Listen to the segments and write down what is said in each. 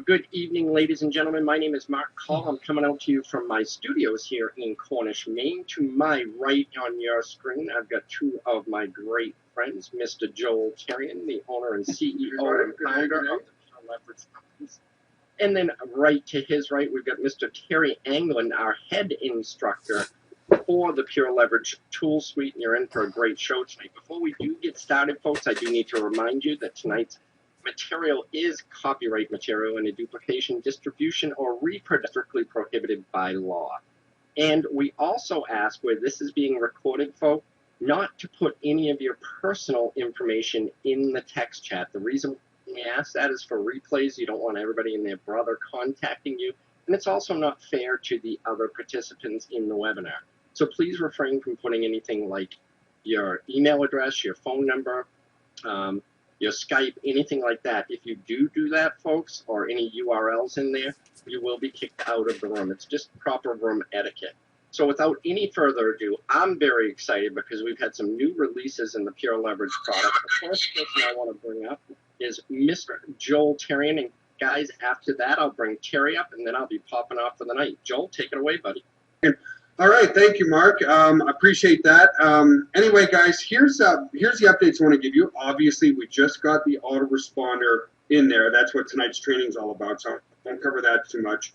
Good evening, ladies and gentlemen. My name is Mark Call. I'm coming out to you from my studios here in Cornish, Maine. To my right on your screen, I've got two of my great friends, Mr. Joel Terrian, the owner and CEO and founder of the PureLeverage companies. And then right to his right, we've got Mr. Terry Anglin, our head instructor for the PureLeverage tool suite, and you're in for a great show tonight. Before we do get started, folks, I do need to remind you that tonight's material is copyright material, and a duplication, distribution, or reproduction strictly prohibited by law. And we also ask, where this is being recorded, folks, not to put any of your personal information in the text chat. The reason we ask that is for replays. You don't want everybody and their brother contacting you, and it's also not fair to the other participants in the webinar. So please refrain from putting anything like your email address, your phone number, your Skype, anything like that. If you do that, folks, or any URLs in there, you will be kicked out of the room. It's just proper room etiquette. So without any further ado, I'm very excited because we've had some new releases in the PureLeverage product. The first person I want to bring up is Mr. Joel Terrian. And guys, after that, I'll bring Terry up, and then I'll be popping off for the night. Joel, take it away, buddy. All right, thank you, Mark. I appreciate that. Anyway, guys, here's the updates I want to give you. Obviously, we just got the autoresponder in there. That's what tonight's training is all about, so I won't cover that too much.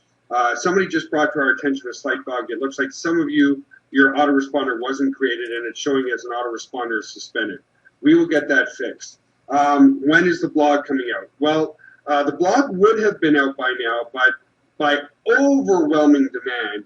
Somebody just brought to our attention a slight bug. It looks like some of you, your autoresponder wasn't created, and it's showing as an autoresponder is suspended. We will get that fixed. When is the blog coming out? Well, the blog would have been out by now, but by overwhelming demand,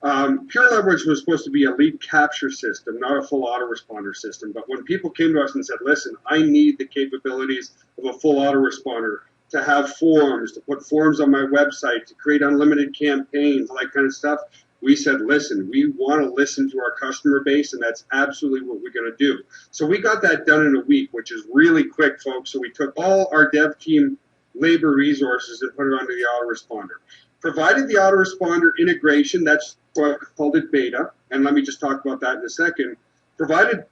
PureLeverage was supposed to be a lead capture system, not a full autoresponder system. But when people came to us and said, listen, I need the capabilities of a full autoresponder to have forms, to put forms on my website, to create unlimited campaigns, all that kind of stuff, we said, listen, we want to listen to our customer base, and that's absolutely what we're going to do. So we got that done in a week, which is really quick, folks. So we took all our dev team labor resources and put it onto the autoresponder. Provided the autoresponder integration, that's why I called it beta, and let me just talk about that in a second. Provided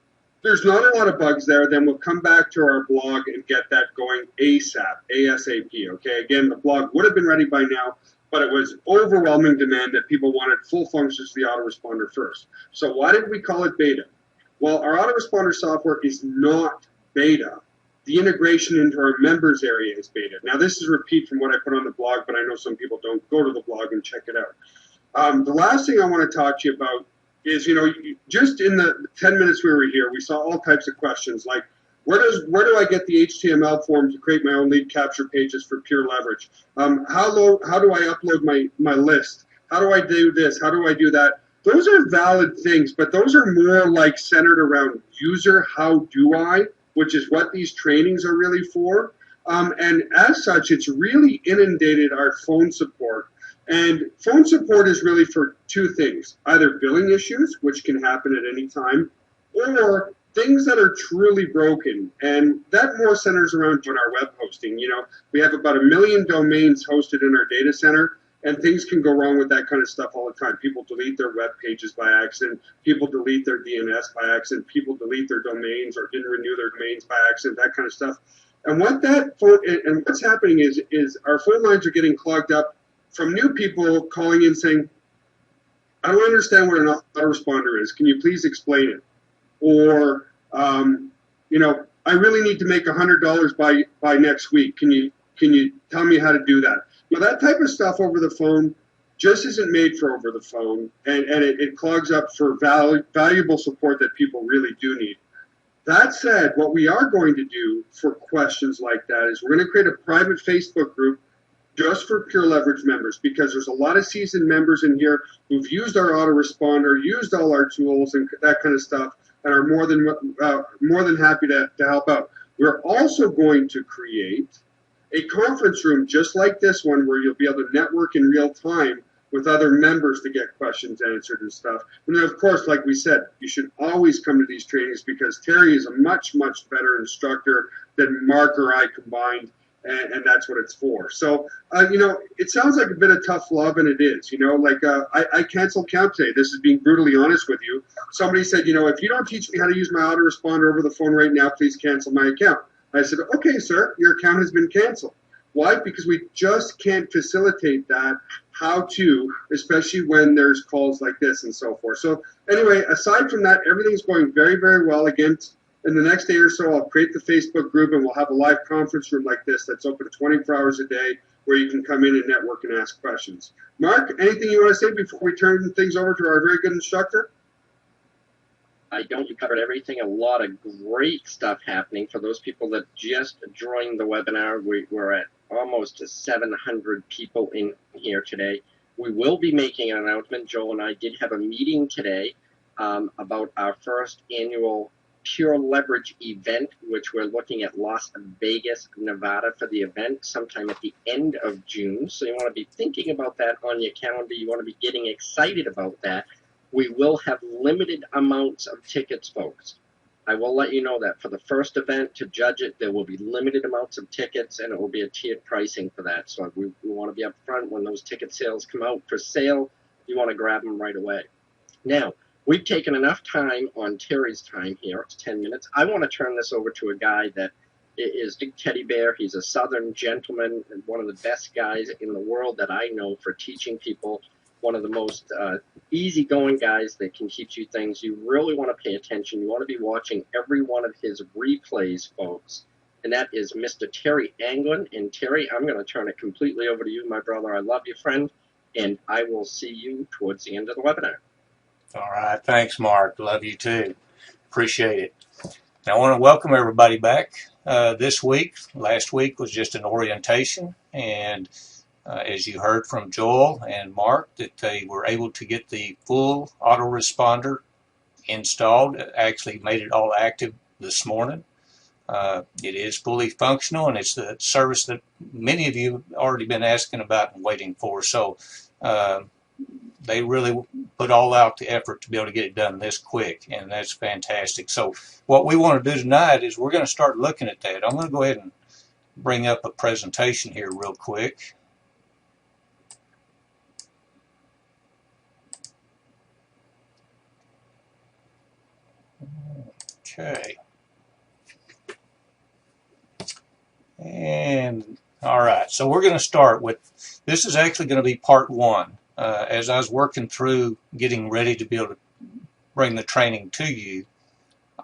there's not a lot of bugs there, then we'll come back to our blog and get that going ASAP, okay? Again, the blog would have been ready by now, but it was overwhelming demand that people wanted full functions of the autoresponder first. So why did we call it beta? Well, our autoresponder software is not beta. The integration into our members area is beta. Now, this is a repeat from what I put on the blog, but I know some people don't go to the blog and check it out. The last thing I want to talk to you about is, just in the 10 minutes we were here, we saw all types of questions like, where do I get the HTML form to create my own lead capture pages for PureLeverage? How do I upload my list? How do I do this? How do I do that? Those are valid things, but those are more like centered around user, how do I, which is what these trainings are really for. And as such, it's really inundated our phone support. And phone support is really for two things, either billing issues, which can happen at any time, or things that are truly broken. And that more centers around on our web hosting. We have about 1 million domains hosted in our data center, and things can go wrong with that kind of stuff all the time. People delete their web pages by accident. People delete their DNS by accident. People delete their domains or didn't renew their domains by accident, that kind of stuff. And what's happening is our phone lines are getting clogged up from new people calling in saying, I don't understand what an autoresponder is. Can you please explain it? Or, I really need to make $100 by next week. Can you tell me how to do that? Well, that type of stuff over the phone just isn't made for over the phone, and it clogs up for valuable support that people really do need. That said, what we are going to do for questions like that is we're going to create a private Facebook group just for PureLeverage members, because there's a lot of seasoned members in here who've used our autoresponder, used all our tools and that kind of stuff, and are more than happy to help out. We're also going to create a conference room just like this one where you'll be able to network in real time with other members to get questions answered and stuff. And then, of course, like we said, you should always come to these trainings because Terry is a much, much better instructor than Mark or I combined, and that's what it's for. So, it sounds like a bit of tough love, and it is. I canceled count today. This is being brutally honest with you. Somebody said, if you don't teach me how to use my autoresponder over the phone right now, please cancel my account. I said, okay, sir, your account has been canceled. Why? Because we just can't facilitate that how to, especially when there's calls like this and so forth. So anyway, aside from that, everything's going very, very well. Again, in the next day or so, I'll create the Facebook group and we'll have a live conference room like this that's open 24 hours a day where you can come in and network and ask questions. Mark, anything you want to say before we turn things over to our very good instructor? I don't. You covered everything. A lot of great stuff happening. For those people that just joined the webinar, we're at almost 700 people in here today. We will be making an announcement. Joel and I did have a meeting today about our first annual PureLeverage event, which we're looking at Las Vegas, Nevada for the event sometime at the end of June. So you want to be thinking about that on your calendar. You want to be getting excited about that. We will have limited amounts of tickets, folks. I will let you know that for the first event, to judge it, there will be limited amounts of tickets, and it will be a tiered pricing for that. So we want to be up front when those ticket sales come out for sale. You want to grab them right away. Now, we've taken enough time on Terry's time here. It's 10 minutes. I want to turn this over to a guy that is Big Teddy Bear. He's a Southern gentleman and one of the best guys in the world that I know for teaching people. One of the most easygoing guys that can teach you things. You really want to pay attention. You want to be watching every one of his replays, folks. And that is Mr. Terry Anglin. And Terry, I'm going to turn it completely over to you, my brother. I love you, friend. And I will see you towards the end of the webinar. All right. Thanks, Mark. Love you too. Appreciate it. Now, I want to welcome everybody back this week. Last week was just an orientation, and as you heard from Joel and Mark, that they were able to get the full autoresponder installed. It actually made it all active this morning. It is fully functional, and it's the service that many of you have already been asking about and waiting for. So they really put all out the effort to be able to get it done this quick, and that's fantastic. So what we want to do tonight is we're going to start looking at that. I'm going to go ahead and bring up a presentation here real quick. Okay. And all right, so we're going to start with, this is actually going to be part one. As I was working through getting ready to be able to bring the training to you,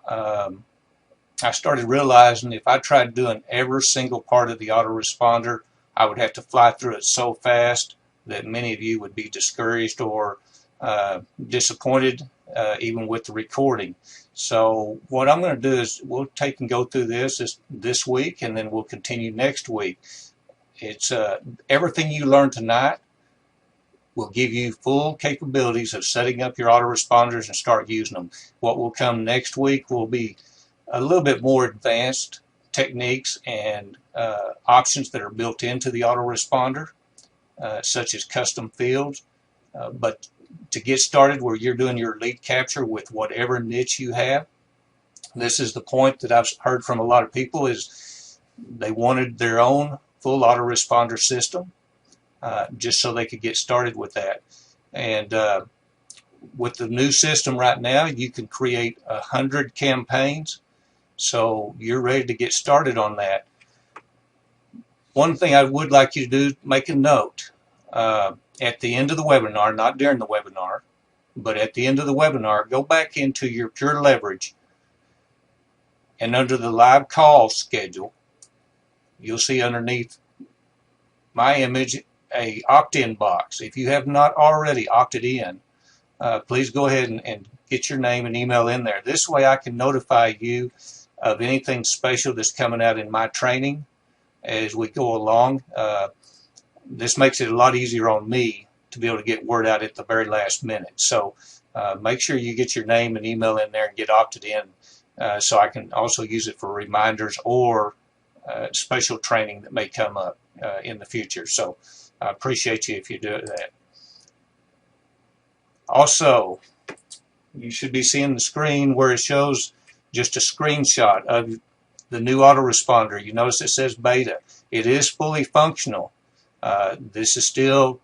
I started realizing if I tried doing every single part of the autoresponder, I would have to fly through it so fast that many of you would be discouraged or disappointed even with the recording. So what I'm going to do is we'll take and go through this week, and then we'll continue next week. It's everything you learn tonight will give you full capabilities of setting up your autoresponders and start using them. What will come next week will be a little bit more advanced techniques and options that are built into the autoresponder, such as custom fields. But to get started where you're doing your lead capture with whatever niche you have, this is the point that I've heard from a lot of people is they wanted their own full autoresponder system just so they could get started with that. And with the new system right now, you can create 100 campaigns, so you're ready to get started on that. One thing I would like you to do, make a note. At the end of the webinar, not during the webinar, but at the end of the webinar, go back into your PureLeverage, and under the live call schedule, you'll see underneath my image a opt-in box. If you have not already opted in, please go ahead and get your name and email in there. This way I can notify you of anything special that's coming out in my training as we go along. This makes it a lot easier on me to be able to get word out at the very last minute. So make sure you get your name and email in there and get opted in so I can also use it for reminders or special training that may come up in the future. So I appreciate you if you do that. Also, you should be seeing the screen where it shows just a screenshot of the new autoresponder. You notice it says beta. It is fully functional. This is still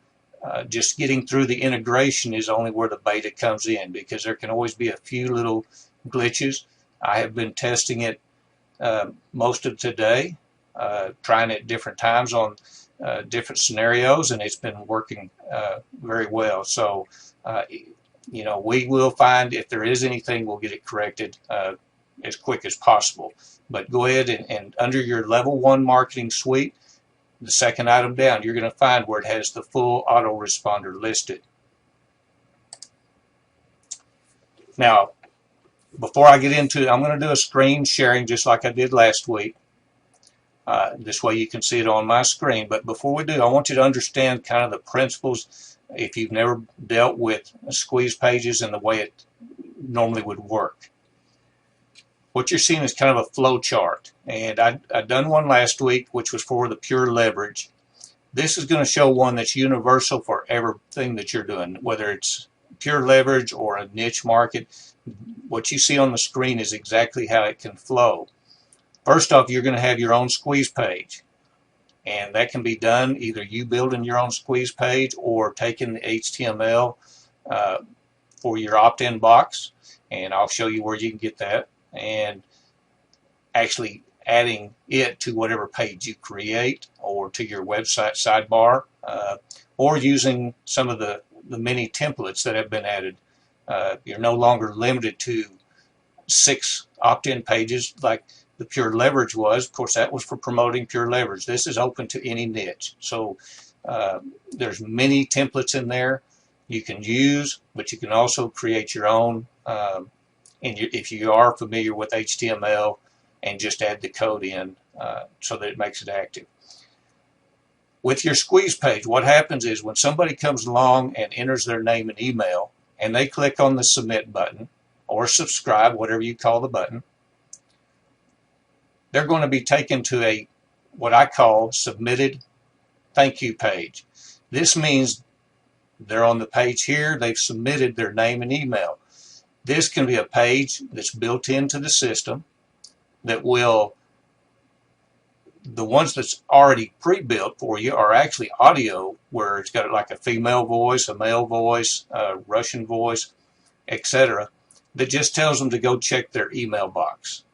just getting through the integration is only where the beta comes in, because there can always be a few little glitches. I have been testing it most of today, trying it at different times on different scenarios, and it's been working very well. So, you know, we will find if there is anything, we'll get it corrected as quick as possible. But go ahead and under your level 1 marketing suite, the second item down, you're going to find where it has the full autoresponder listed. Now, before I get into it, I'm going to do a screen sharing just like I did last week. This way you can see it on my screen. But before we do, I want you to understand kind of the principles if you've never dealt with squeeze pages and the way it normally would work. What you're seeing is kind of a flow chart. And I've done one last week, which was for the PureLeverage. This is going to show one that's universal for everything that you're doing, whether it's PureLeverage or a niche market. What you see on the screen is exactly how it can flow. First off, you're going to have your own squeeze page. And that can be done either you building your own squeeze page or taking the HTML for your opt-in box. And I'll show you where you can get that. And actually adding it to whatever page you create or to your website sidebar, or using some of the many templates that have been added. You're no longer limited to 6 opt-in pages like the PureLeverage was. Of course, that was for promoting PureLeverage. This is open to any niche. So there's many templates in there you can use, but you can also create your own. And if you are familiar with HTML, and just add the code in so that it makes it active. With your squeeze page, what happens is when somebody comes along and enters their name and email, and they click on the submit button or subscribe, whatever you call the button, they're going to be taken to what I call submitted thank you page. This means they're on the page here, they've submitted their name and email. This can be a page that's built into the system that will, the ones that's already pre-built for you are actually audio, where it's got like a female voice, a male voice, a Russian voice, etc. that just tells them to go check their email box.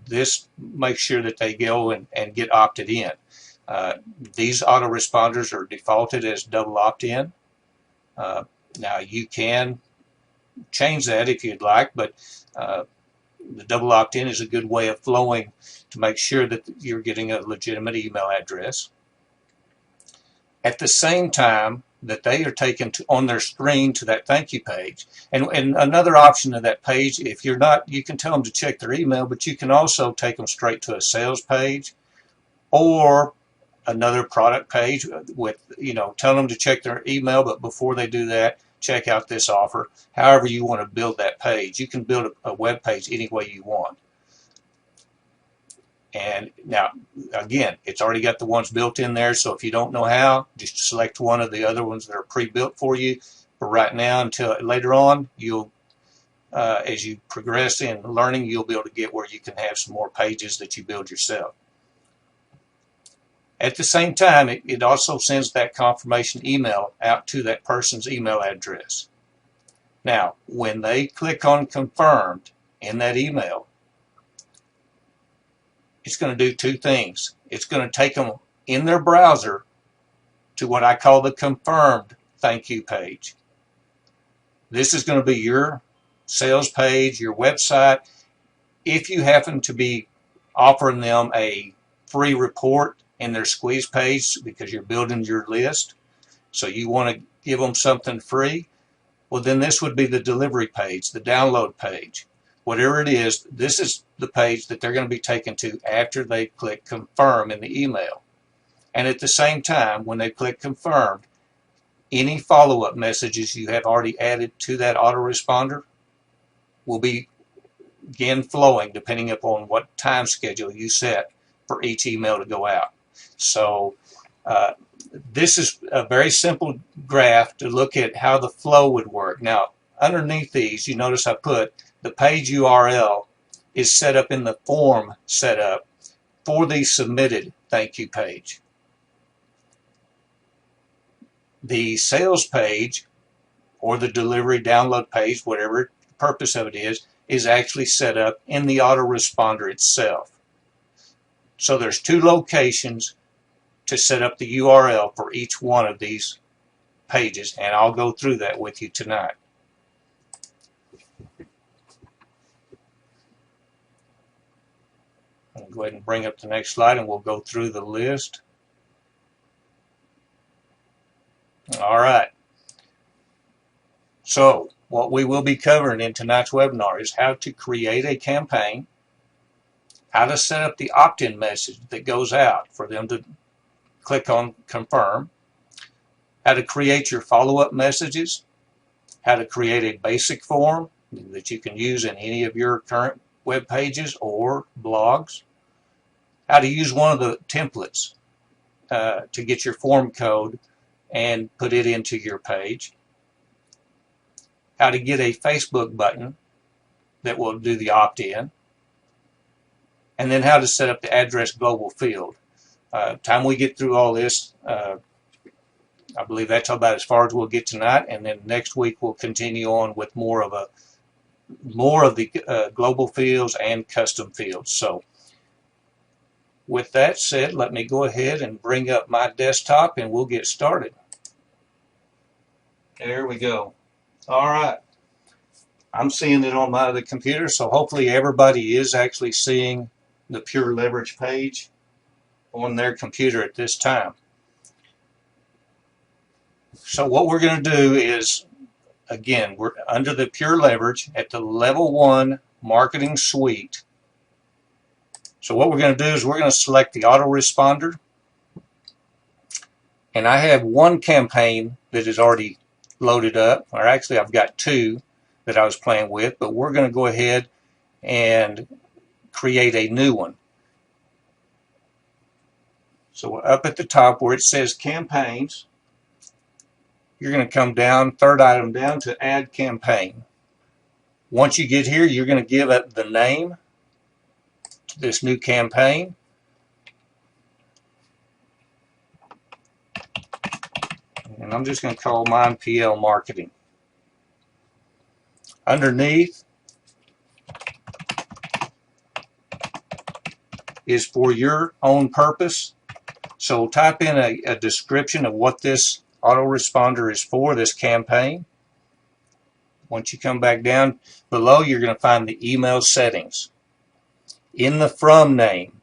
This makes sure that they go and get opted in. These autoresponders are defaulted as double opt-in. Now you can change that if you'd like, but the double opt-in is a good way of flowing to make sure that you're getting a legitimate email address. At the same time that they are taken to, on their screen to that thank you page. And another option of that page, if you're not, you can tell them to check their email, but you can also take them straight to a sales page or another product page with, you know, tell them to check their email, but before they do that, check out this offer. However you want to build that page. You can build a web page any way you want. And now, again, it's already got the ones built in there, so if you don't know how, just select one of the other ones that are pre-built for you. For right now, until later on, you'll, as you progress in learning, you'll be able to get where you can have some more pages that you build yourself. At the same time, it also sends that confirmation email out to that person's email address. Now, when they click on confirmed in that email, it's going to do 2 things. It's going to take them in their browser to what I call the confirmed thank you page. This is going to be your sales page, your website. If you happen to be offering them a free report in their squeeze page because you're building your list, so you want to give them something free, well, then this would be the delivery page, the download page. Whatever it is, this is the page that they're going to be taken to after they click confirm in the email. And at the same time, when they click confirmed, any follow-up messages you have already added to that autoresponder will be again flowing depending upon what time schedule you set for each email to go out. So this is a very simple graph to look at how the flow would work. Now, underneath these, you notice I put the page URL is set up in the form setup for the submitted thank you page. The sales page or the delivery download page, whatever the purpose of it is actually set up in the autoresponder itself. So there's 2 locations to set up the URL for each one of these pages, and I'll go through that with you tonight. I'll go ahead and bring up the next slide and we'll go through the list. All right. So what we will be covering in tonight's webinar is how to create a campaign, how to set up the opt-in message that goes out for them to click on confirm, how to create your follow-up messages, how to create a basic form that you can use in any of your current web pages or blogs, how to use one of the templates to get your form code and put it into your page, how to get a Facebook button that will do the opt-in, and then how to set up the address global field. Time we get through all this, I believe that's about as far as we'll get tonight, and then next week we'll continue on with more of the global fields and custom fields. So with that said, let me go ahead and bring up my desktop and we'll get started. There we go. All right. I'm seeing it on my other computer, so hopefully everybody is actually seeing the PureLeverage page on their computer at this time. So what we're going to do is, again, we're under the PureLeverage at the level 1 marketing suite. So what we're going to do is we're going to select the autoresponder. And I have one campaign that is already loaded up, or actually I've got 2 that I was playing with, but we're going to go ahead and create a new one. So up at the top where it says campaigns, you're going to come down, 3rd item down to add campaign. Once you get here, you're going to give it the name to this new campaign. And I'm just going to call mine PL Marketing. Underneath is for your own purpose. So type in a description of what this autoresponder is for, this campaign. Once you come back down below, you're going to find the email settings. In the from name,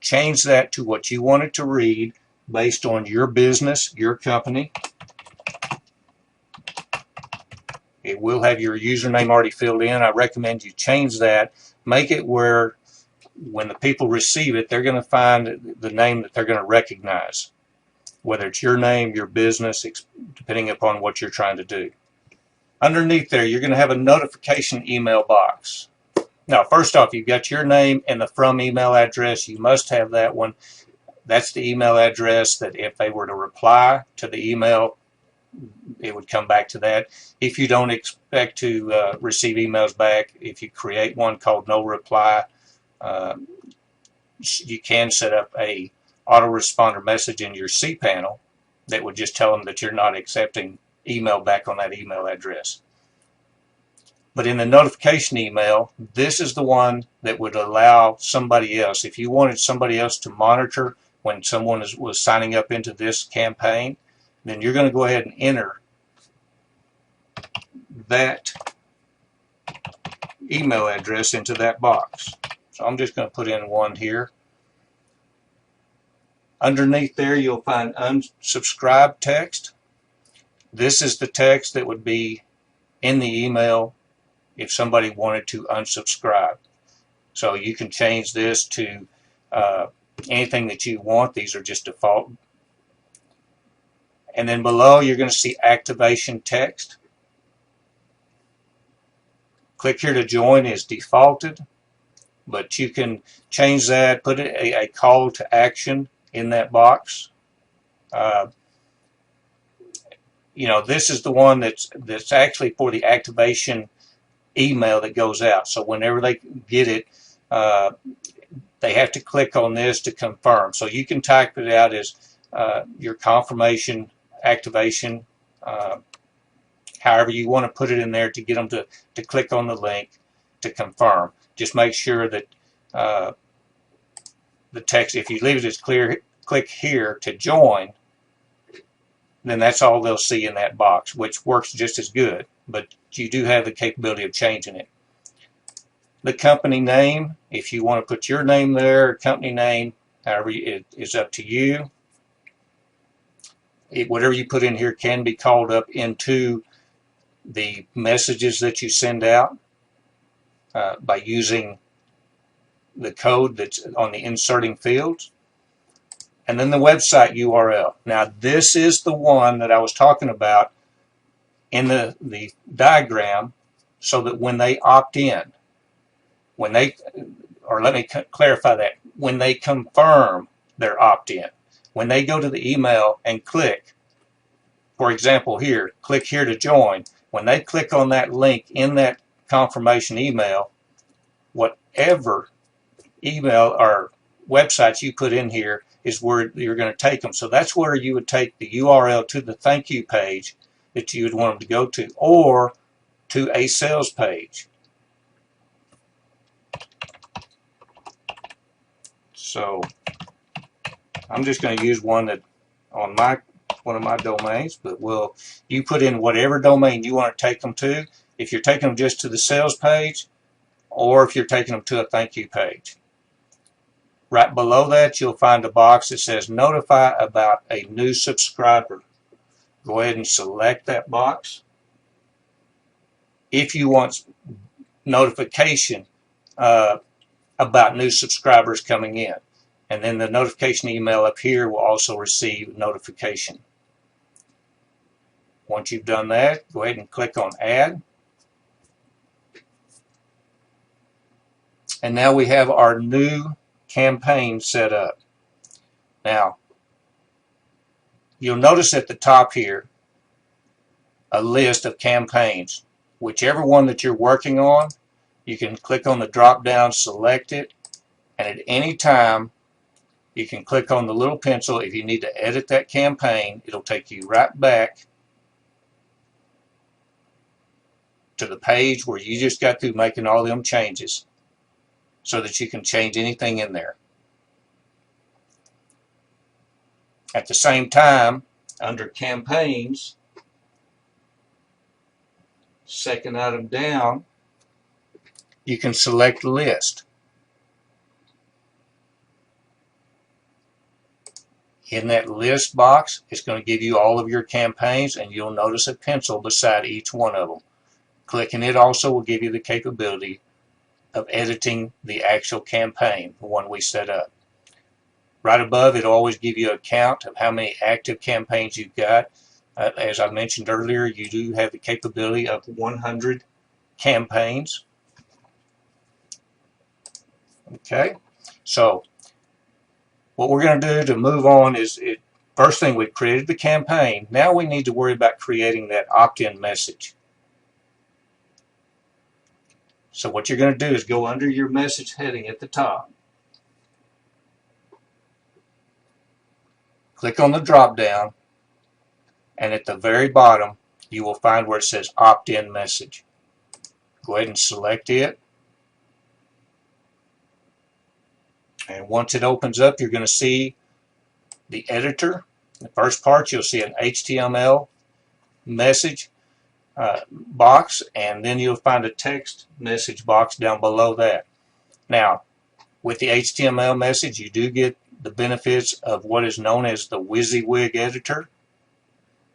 change that to what you want it to read based on your business, your company. It will have your username already filled in. I recommend you change that. Make it where when the people receive it, they're going to find the name that they're going to recognize, whether it's your name, your business, depending upon what you're trying to do. Underneath there, you're going to have a notification email box. Now, first off, you've got your name and the from email address. You must have that one. That's the email address that if they were to reply to the email, it would come back to that. If you don't expect to receive emails back, if you create one called no reply, you can set up a autoresponder message in your cPanel that would just tell them that you're not accepting email back on that email address. But in the notification email, this is the one that would allow somebody else, if you wanted somebody else to monitor when someone was signing up into this campaign, then you're going to go ahead and enter that email address into that box. So I'm just going to put in one here. Underneath there, you'll find unsubscribe text. This is the text that would be in the email if somebody wanted to unsubscribe. So you can change this to anything that you want. These are just default. And then below, you're going to see activation text. Click here to join is defaulted, but you can change that, put a call to action in that box. You know, this is the one that's actually for the activation email that goes out. So whenever they get it, they have to click on this to confirm. So you can type it out as your confirmation activation, however you want to put it in there to get them to click on the link to confirm. Just make sure that the text. If you leave it as clear, click here to join, then that's all they'll see in that box, which works just as good, but you do have the capability of changing it. The company name, if you want to put your name there, company name, however, it is up to you. Whatever you put in here can be called up into the messages that you send out by using the code that's on the inserting fields. And then the website URL. Now this is the one that I was talking about in the diagram, so that when they opt in, when they, or let me clarify that, when they confirm their opt-in, when they go to the email and click, for example here, click here to join, when they click on that link in that confirmation email, whatever email or websites you put in here is where you're going to take them. So that's where you would take the URL to the thank you page that you would want them to go to, or to a sales page. So I'm just going to use one that on one of my domains, but you put in whatever domain you want to take them to, if you're taking them just to the sales page, or if you're taking them to a thank you page. Right below that, you'll find a box that says notify about a new subscriber. Go ahead and select that box. If you want notification about new subscribers coming in. And then the notification email up here will also receive notification. Once you've done that, go ahead and click on Add. And now we have our new campaign set up. Now, you'll notice at the top here a list of campaigns. Whichever one that you're working on, you can click on the drop down, select it, and at any time you can click on the little pencil. If you need to edit that campaign, it'll take you right back to the page where you just got through making all them changes, so that you can change anything in there. At the same time, under campaigns, second item down, you can select list. In that list box, it's going to give you all of your campaigns, and you'll notice a pencil beside each one of them. Clicking it also will give you the capability of editing the actual campaign, the one we set up. Right above, it'll always give you a count of how many active campaigns you've got. As I mentioned earlier, you do have the capability of 100 campaigns. Okay, so what we're going to do to move on is, first thing, we've created the campaign. Now we need to worry about creating that opt-in message. So what you're going to do is go under your message heading at the top. Click on the drop down, and at the very bottom you will find where it says opt-in message. Go ahead and select it. And once it opens up, you're going to see the editor. In the first part, you'll see an HTML message box, and then you'll find a text message box down below that. Now, with the HTML message, you do get the benefits of what is known as the WYSIWYG editor.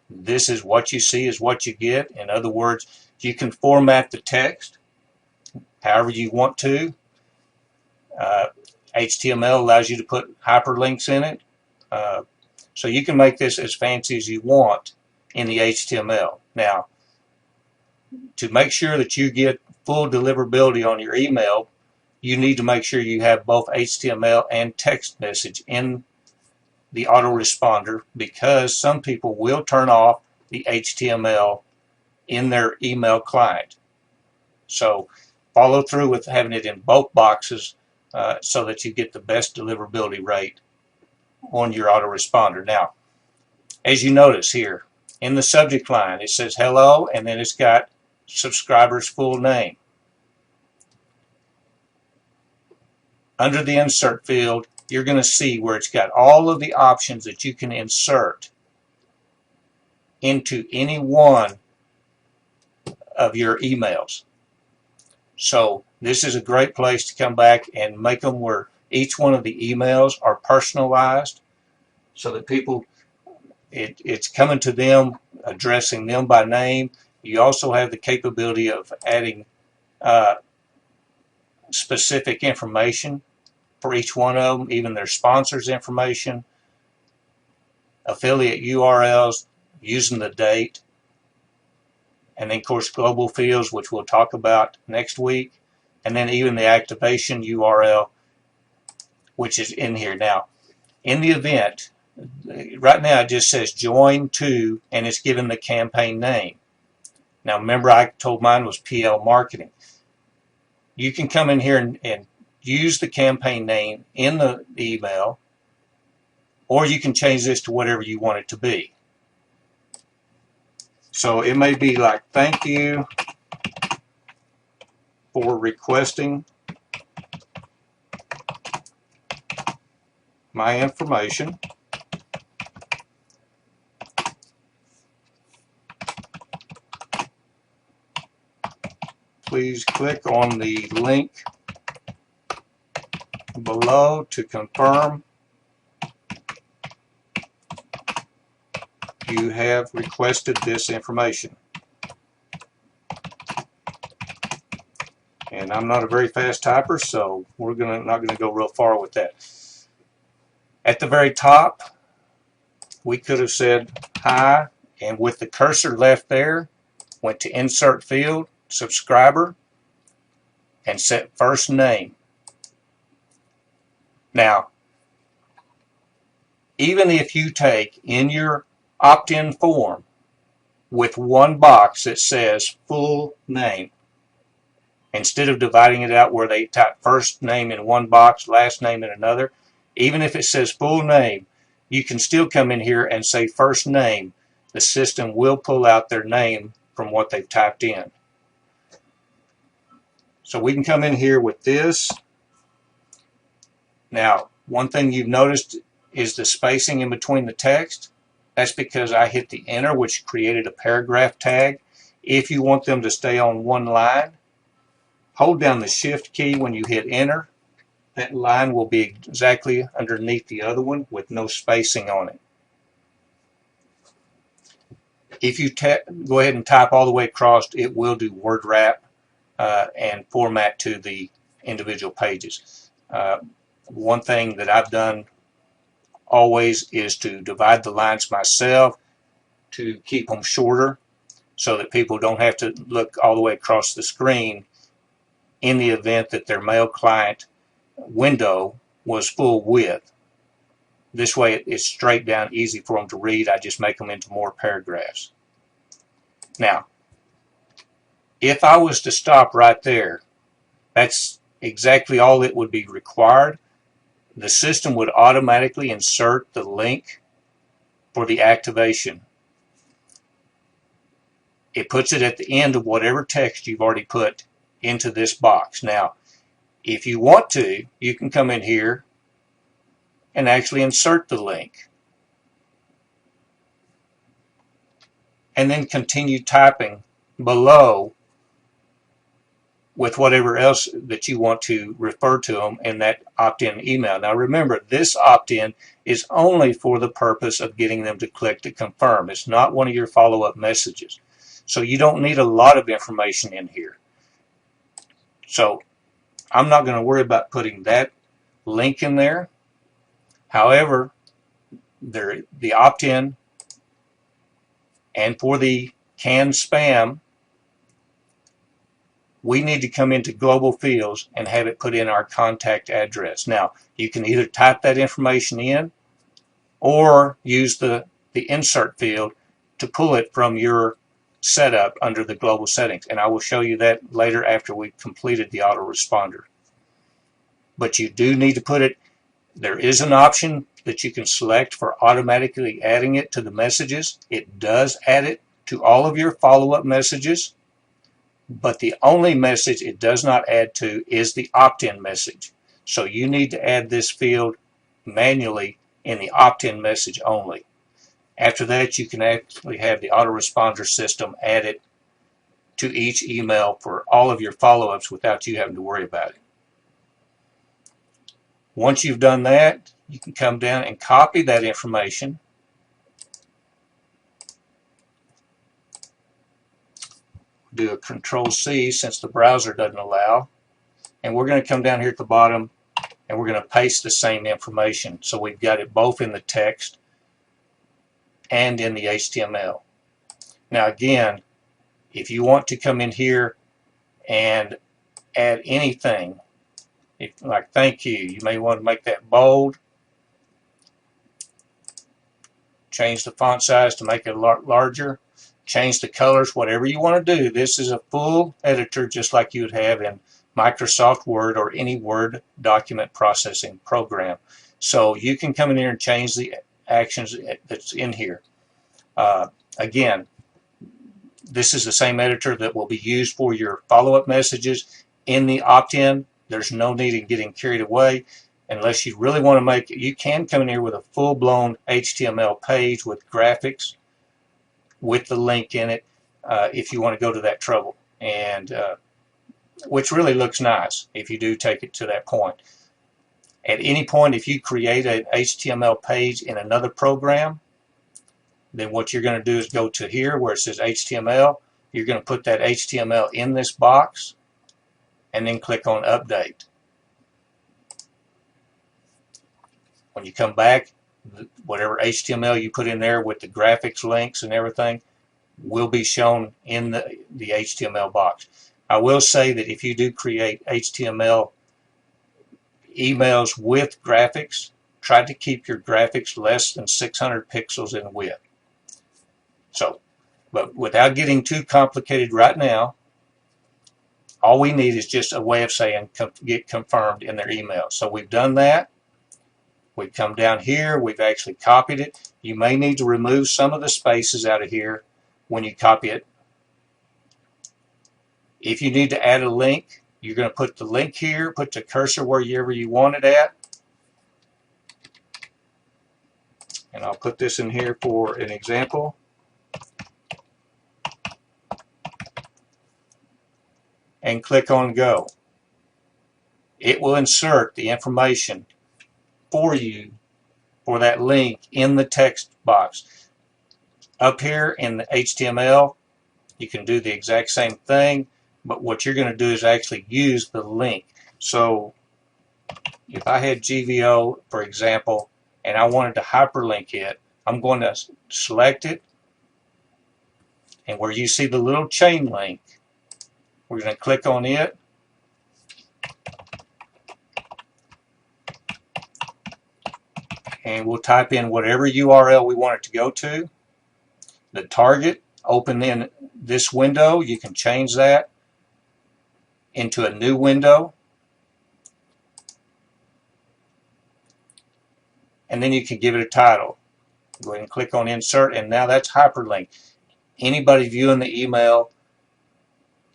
This is what you see is what you get. In other words, you can format the text however you want to. HTML allows you to put hyperlinks in it. So you can make this as fancy as you want in the HTML. Now, to make sure that you get full deliverability on your email, you need to make sure you have both HTML and text message in the autoresponder, because some people will turn off the HTML in their email client. So follow through with having it in both boxes so that you get the best deliverability rate on your autoresponder. Now, as you notice here, in the subject line, it says hello, and then it's got subscriber's full name. Under the insert field, you're going to see where it's got all of the options that you can insert into any one of your emails. So this is a great place to come back and make them where each one of the emails are personalized, so that people, it's coming to them, addressing them by name. You also have the capability of adding specific information for each one of them, even their sponsors' information, affiliate URLs, using the date, and then of course global fields, which we'll talk about next week, and then even the activation URL, which is in here. Now, in the event, right now it just says join to, and it's given the campaign name. Now remember, I told mine was PL Marketing. You can come in here and use the campaign name in the email, or you can change this to whatever you want it to be. So it may be like, thank you for requesting my information. Please click on the link below to confirm you have requested this information. And I'm not a very fast typer, so we're not gonna go real far with that. At the very top, we could have said hi, and with the cursor left there, went to insert field, subscriber, and set first name. Now, even if you take in your opt-in form with one box that says full name, instead of dividing it out where they type first name in one box, last name in another, even if it says full name, you can still come in here and say first name. The system will pull out their name from what they've typed in. So we can come in here with this. Now, one thing you've noticed is the spacing in between the text. That's because I hit the enter, which created a paragraph tag. If you want them to stay on one line, hold down the shift key when you hit enter. That line will be exactly underneath the other one with no spacing on it. If you go ahead and type all the way across, it will do word wrap and format to the individual pages. One thing that I've done always is to divide the lines myself to keep them shorter, so that people don't have to look all the way across the screen in the event that their mail client window was full width. This way it's straight down, easy for them to read. I just make them into more paragraphs. Now, if I was to stop right there, that's exactly all that would be required. The system would automatically insert the link for the activation. It puts it at the end of whatever text you've already put into this box. Now, if you want to, you can come in here and actually insert the link, and then continue typing below with whatever else that you want to refer to them in that opt-in email. Now remember, this opt-in is only for the purpose of getting them to click to confirm. It's not one of your follow-up messages. So you don't need a lot of information in here. So I'm not going to worry about putting that link in there. However, the opt-in and for the canned spam, we need to come into global fields and have it put in our contact address. Now, you can either type that information in or use the insert field to pull it from your setup under the global settings. And I will show you that later after we've completed the autoresponder. But you do need to put it, there is an option that you can select for automatically adding it to the messages. It does add it to all of your follow-up messages. But the only message it does not add to is the opt-in message. So you need to add this field manually in the opt-in message only. After that, you can actually have the autoresponder system added to each email for all of your follow-ups without you having to worry about it. Once you've done that, you can come down and copy that information. Do a Control-C since the browser doesn't allow. And we're going to come down here at the bottom and we're going to paste the same information. So we've got it both in the text and in the HTML. Now again, if you want to come in here and add anything, like thank you may want to make that bold, change the font size to make it a lot larger, change the colors, whatever you want to do. This is a full editor just like you would have in Microsoft Word or any Word document processing program. So you can come in here and change the actions that's in here. Again, this is the same editor that will be used for your follow-up messages. In the opt-in, there's no need in getting carried away. Unless you really want to make it, you can come in here with a full-blown HTML page with graphics with the link in it if you want to go to that trouble, and which really looks nice if you do take it to that point. At any point, if you create an HTML page in another program, then what you're going to do is go to here where it says HTML. You're going to put that HTML in this box and then click on Update. When you come back, whatever HTML you put in there with the graphics links and everything will be shown in the HTML box. I will say that if you do create HTML emails with graphics, try to keep your graphics less than 600 pixels in width. So, but without getting too complicated right now, all we need is just a way of saying get confirmed in their email. So we've done that. We've come down here. We've actually copied it. You may need to remove some of the spaces out of here when you copy it. If you need to add a link, you're going to put the link here, put the cursor wherever you want it at. And I'll put this in here for an example. And click on Go. It will insert the information for you for that link in the text box. Up here in the HTML, you can do the exact same thing, but what you're going to do is actually use the link. So if I had GVO, for example, and I wanted to hyperlink it, I'm going to select it, and where you see the little chain link, we're going to click on it, and we'll type in whatever URL we want it to go to. The target, open in this window, you can change that into a new window, and then you can give it a title. Go ahead and click on Insert, and now that's hyperlinked. Anybody viewing the email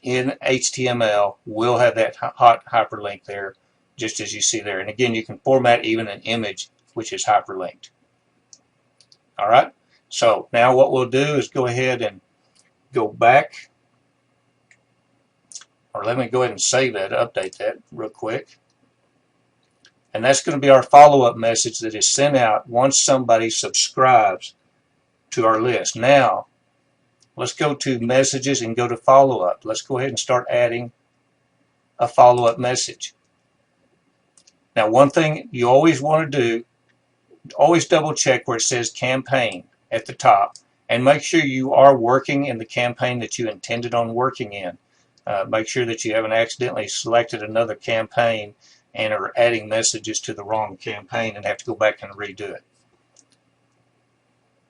in HTML will have that hot hyperlink there, just as you see there. And again, you can format even an image which is hyperlinked. All right. So now what we'll do is go ahead and go back, or let me go ahead and save that, update that real quick. And that's going to be our follow-up message that is sent out once somebody subscribes to our list. Now, let's go to messages and go to follow-up. Let's go ahead and start adding a follow-up message. Now, one thing you always want to do, always double check where it says campaign at the top, and make sure you are working in the campaign that you intended on working in. Make sure that you haven't accidentally selected another campaign and are adding messages to the wrong campaign and have to go back and redo it.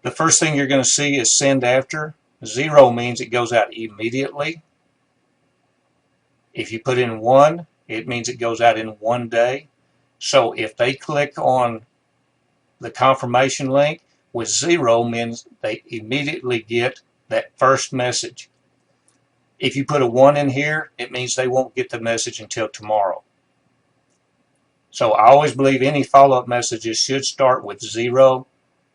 The first thing you're going to see is send after. 0 means it goes out immediately. If you put in 1, it means it goes out in 1 day. So if they click on the confirmation link, with 0 means they immediately get that first message. If you put a 1 in here, it means they won't get the message until tomorrow. So I always believe any follow-up messages should start with 0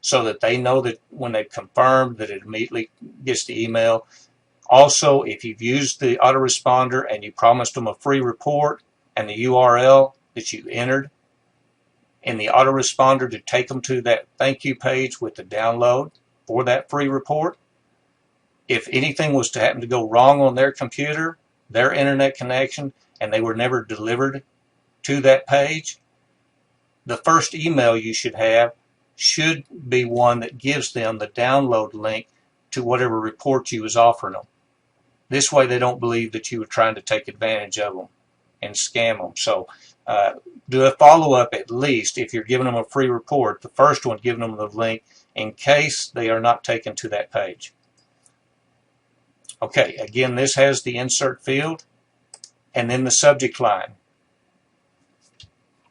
so that they know that when they've confirmed that it immediately gets the email. Also, if you've used the autoresponder and you promised them a free report and the URL that you entered in the autoresponder to take them to that thank you page with the download for that free report, if anything was to happen to go wrong on their computer, their internet connection, and they were never delivered to that page, the first email you should have should be one that gives them the download link to whatever report you was offering them. This way they don't believe that you were trying to take advantage of them and scam them. So do a follow-up at least. If you're giving them a free report, the first one, giving them the link in case they are not taken to that page. Okay, again, this has the insert field and then the subject line.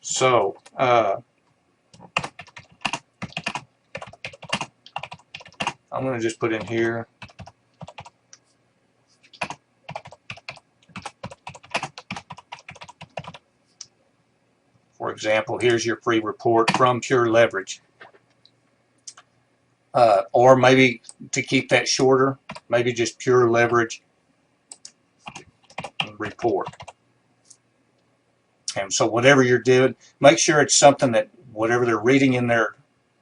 So I'm going to just put in here, for example, here's your free report from PureLeverage. Or maybe to keep that shorter, maybe just PureLeverage report. And so whatever you're doing, make sure it's something that whatever they're reading in their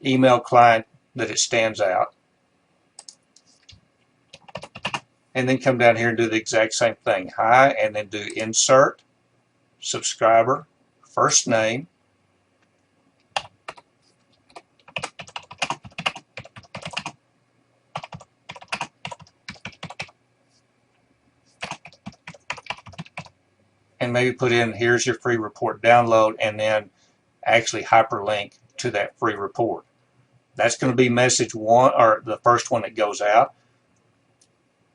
email client, that it stands out. And then come down here and do the exact same thing. Hi, and then do insert, subscriber, first name, and maybe put in, here's your free report download, and then actually hyperlink to that free report. That's going to be message 1, or the first one that goes out.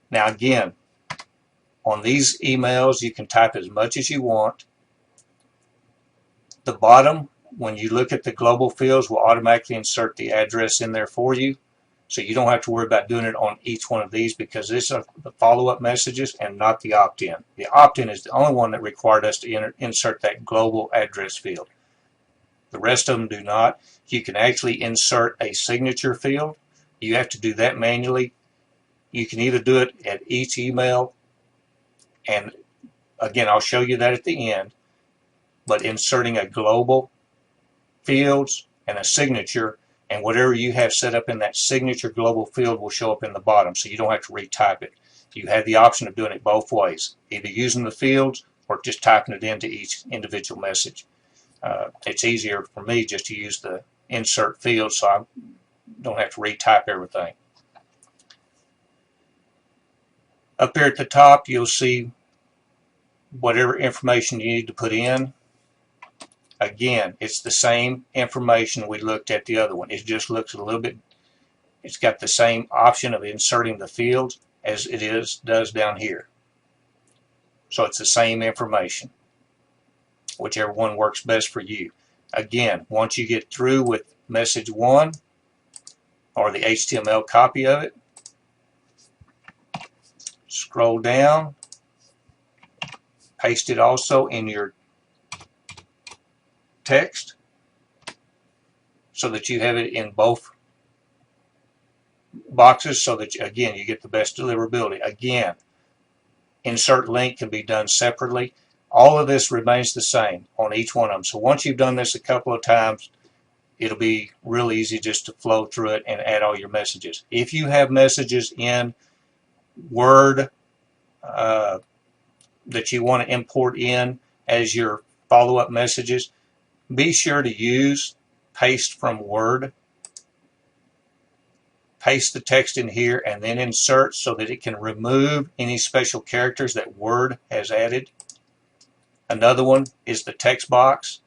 Now again, on these emails you can type as much as you want. The bottom, when you look at the global fields, will automatically insert the address in there for you. So you don't have to worry about doing it on each one of these, because these are the follow-up messages and not the opt-in. The opt-in is the only one that required us to insert that global address field. The rest of them do not. You can actually insert a signature field. You have to do that manually. You can either do it at each email, and again, I'll show you that at the end, but inserting a global fields and a signature, and whatever you have set up in that signature global field will show up in the bottom, so you don't have to retype it. You have the option of doing it both ways, either using the fields or just typing it into each individual message. It's easier for me just to use the insert field, so I don't have to retype everything. Up here at the top, you'll see whatever information you need to put in. Again, it's the same information we looked at the other one. It just looks a little bit, it's got the same option of inserting the fields as it does down here. So it's the same information, whichever one works best for you. Again, once you get through with message 1 or the HTML copy of it, scroll down, paste it also in your text so that you have it in both boxes, so that again you get the best deliverability. Again, insert link can be done separately. All of this remains the same on each one of them. So once you've done this a couple of times, it'll be real easy just to flow through it and add all your messages. If you have messages in Word that you want to import in as your follow-up messages, be sure to use paste from Word. Paste the text in here and then insert so that it can remove any special characters that Word has added. Another one is the text box.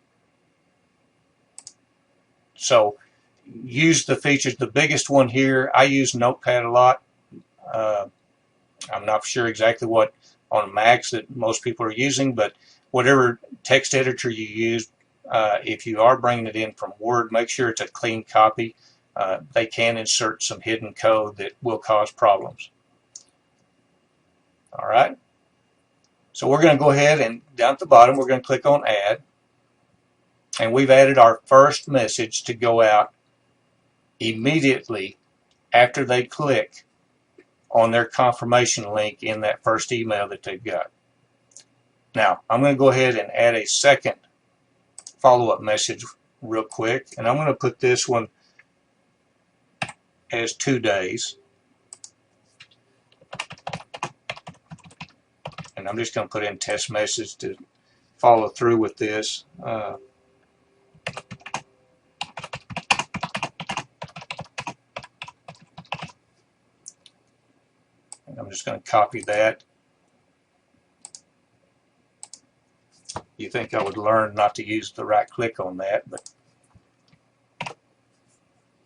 So use the features. The biggest one here, I use Notepad a lot. I'm not sure exactly what on Macs that most people are using, but whatever text editor you use, if you are bringing it in from Word, make sure it's a clean copy. They can insert some hidden code that will cause problems. All right. So we're going to go ahead and down at the bottom, we're going to click on Add. and we've added our first message to go out immediately after they click on their confirmation link in that first email that they've got. Now, I'm going to go ahead and add a second follow-up message real quick, and I'm going to put this one as 2 days. And I'm just going to put in test message to follow through with this. And I'm just going to copy that. You think I would learn not to use the right click on that, but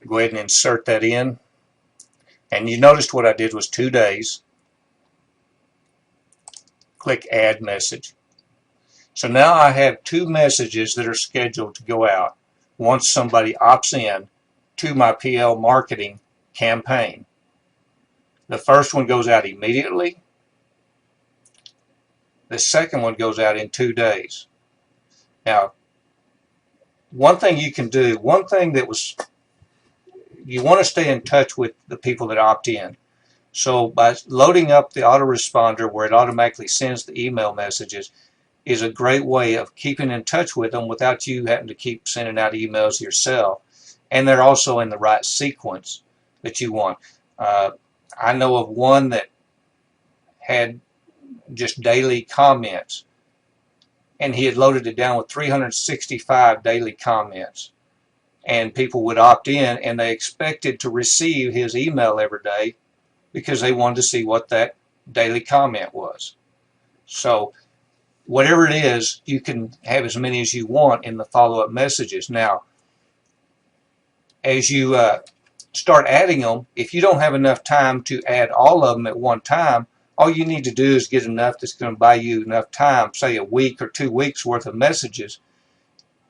go ahead and insert that in. And you noticed what I did was 2 days. Click add message. So now I have 2 messages that are scheduled to go out once somebody opts in to my PL marketing campaign. The first one goes out immediately. The second one goes out in 2 days. Now, one thing you can do, one thing that was, you want to stay in touch with the people that opt in. So by loading up the autoresponder where it automatically sends the email messages is a great way of keeping in touch with them without you having to keep sending out emails yourself. And they're also in the right sequence that you want. I know of one that had just daily comments, and he had loaded it down with 365 daily comments, and people would opt in and they expected to receive his email every day because they wanted to see what that daily comment was. So whatever it is, you can have as many as you want in the follow-up messages. Now, as you start adding them, if you don't have enough time to add all of them at one time, all you need to do is get enough that's going to buy you enough time, say a week or 2 weeks worth of messages,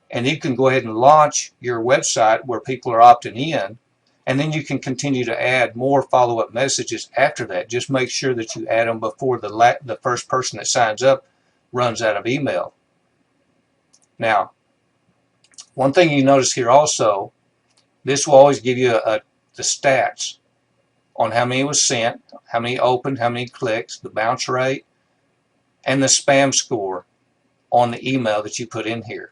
and you can go ahead and launch your website where people are opting in, and then you can continue to add more follow-up messages after that. Just make sure that you add them before the first person that signs up runs out of email. Now, one thing you notice here also, this will always give you the stats on how many was sent, how many opened, how many clicks, the bounce rate, and the spam score on the email that you put in here.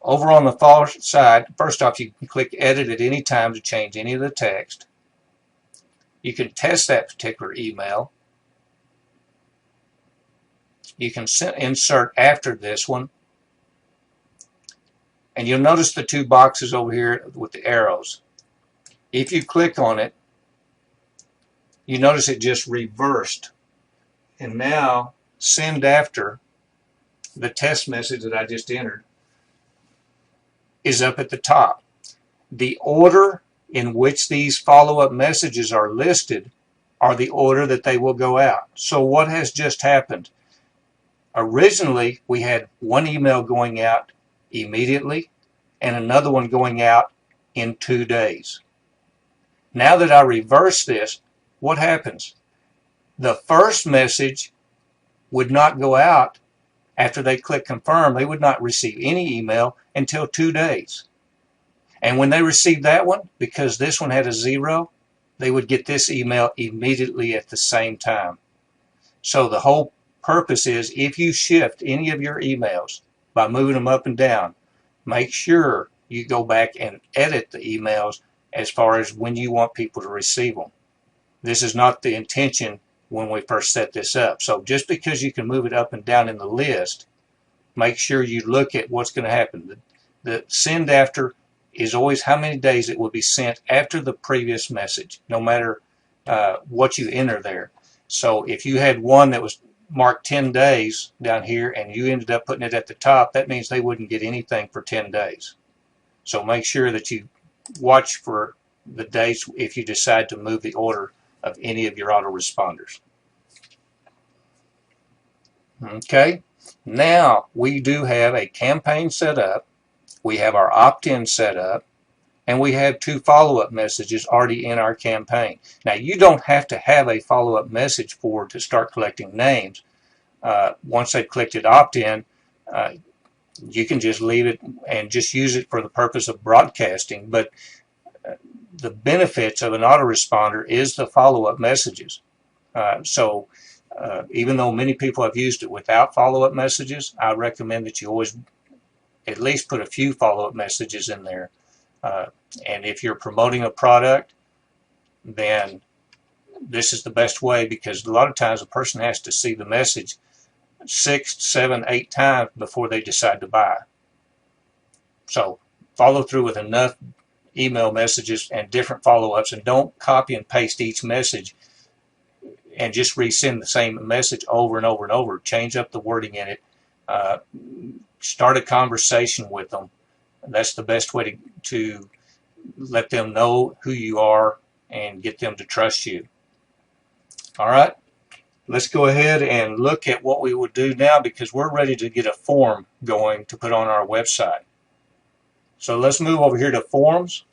Over on the far side, first off, you can click edit at any time to change any of the text. You can test that particular email. You can insert after this one. And you'll notice the 2 boxes over here with the arrows. If you click on it, you notice it just reversed. And now, send after the test message that I just entered is up at the top. The order in which these follow-up messages are listed are the order that they will go out. So what has just happened? Originally, we had one email going out immediately and another one going out in 2 days. Now that I reverse this, what happens? The first message would not go out after they click confirm. They would not receive any email until 2 days. And when they received that one, because this one had a 0, they would get this email immediately at the same time. So the whole purpose is, if you shift any of your emails by moving them up and down, make sure you go back and edit the emails as far as when you want people to receive them. This is not the intention when we first set this up. So just because you can move it up and down in the list, make sure you look at what's going to happen. The send after is always how many days it will be sent after the previous message, no matter what you enter there. So if you had one that was marked 10 days down here and you ended up putting it at the top, that means they wouldn't get anything for 10 days. So make sure that you watch for the dates if you decide to move the order of any of your autoresponders. Okay, now we do have a campaign set up, we have our opt-in set up, and we have 2 follow-up messages already in our campaign. Now, you don't have to have a follow-up message to start collecting names. Once they've clicked it opt-in, you can just leave it and just use it for the purpose of broadcasting. But the benefits of an autoresponder is the follow-up messages. So even though many people have used it without follow-up messages, I recommend that you always at least put a few follow-up messages in there. And if you're promoting a product, then this is the best way, because a lot of times a person has to see the message 6, 7, 8 times before they decide to buy. So follow through with enough email messages and different follow-ups, and don't copy and paste each message and just resend the same message over and over and over. Change up the wording in it. Start a conversation with them. That's the best way to let them know who you are and get them to trust you. All right, let's go ahead and look at what we would do now, because we're ready to get a form going to put on our website. So let's move over here to forms.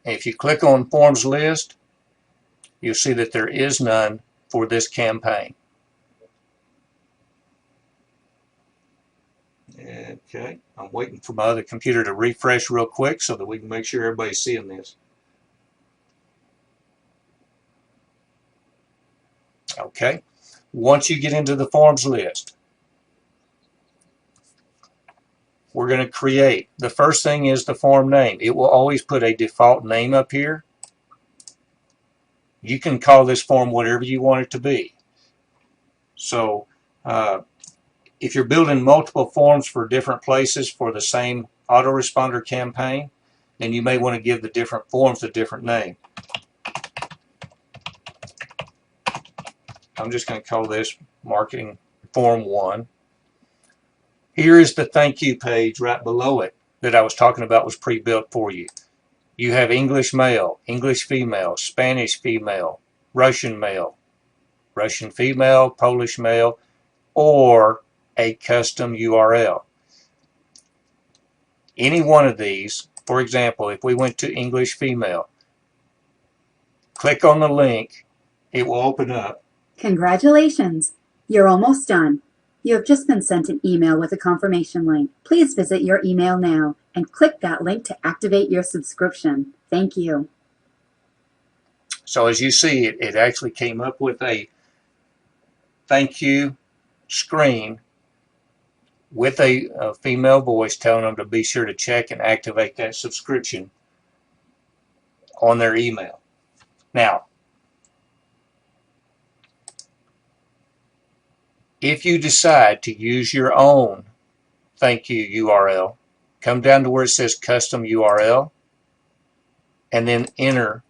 If you click on forms list, you'll see that there is none for this campaign. Okay, I'm waiting for my other computer to refresh real quick so that we can make sure everybody's seeing this. Okay, once you get into the forms list, we're going to create. The first thing is the form name. It will always put a default name up here. You can call this form whatever you want it to be. So if you're building multiple forms for different places for the same autoresponder campaign, then you may want to give the different forms a different name. I'm just going to call this Marketing Form 1. Here is the thank you page right below it that I was talking about was pre-built for you. You have English male, English female, Spanish female, Russian male, Russian female, Polish male, or a custom URL. Any one of these, for example, if we went to English female, click on the link, it will open up. Congratulations! You're almost done. You have just been sent an email with a confirmation link. Please visit your email now and click that link to activate your subscription. Thank you. So as you see, it actually came up with a thank you screen with a female voice telling them to be sure to check and activate that subscription on their email. Now, if you decide to use your own thank you URL, come down to where it says custom URL and then enter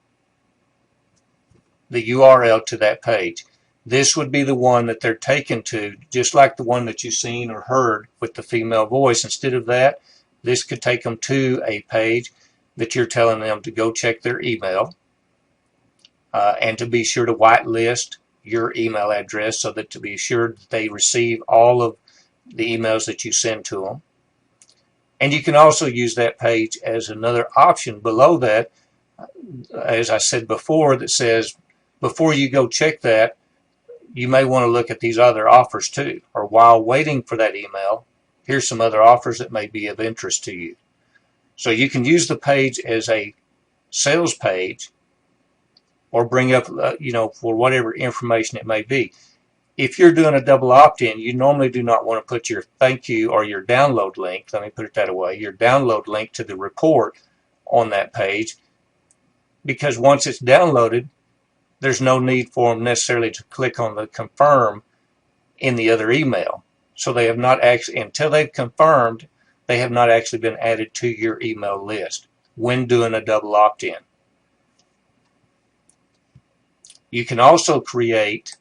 the URL to that page. This would be the one that they're taken to, just like the one that you've seen or heard with the female voice. Instead of that, this could take them to a page that you're telling them to go check their email and to be sure to whitelist your email address so that to be sure that they receive all of the emails that you send to them. And you can also use that page as another option below that, as I said before, that says before you go check that, you may want to look at these other offers too, or while waiting for that email, here's some other offers that may be of interest to you. So you can use the page as a sales page or bring up, for whatever information it may be. If you're doing a double opt-in, you normally do not want to put your thank you or your download link, let me put it that way, your download link to the report on that page, because once it's downloaded, there's no need for them necessarily to click on the confirm in the other email. So they have not actually, until they've confirmed, they have not actually been added to your email list when doing a double opt-in. You can also create,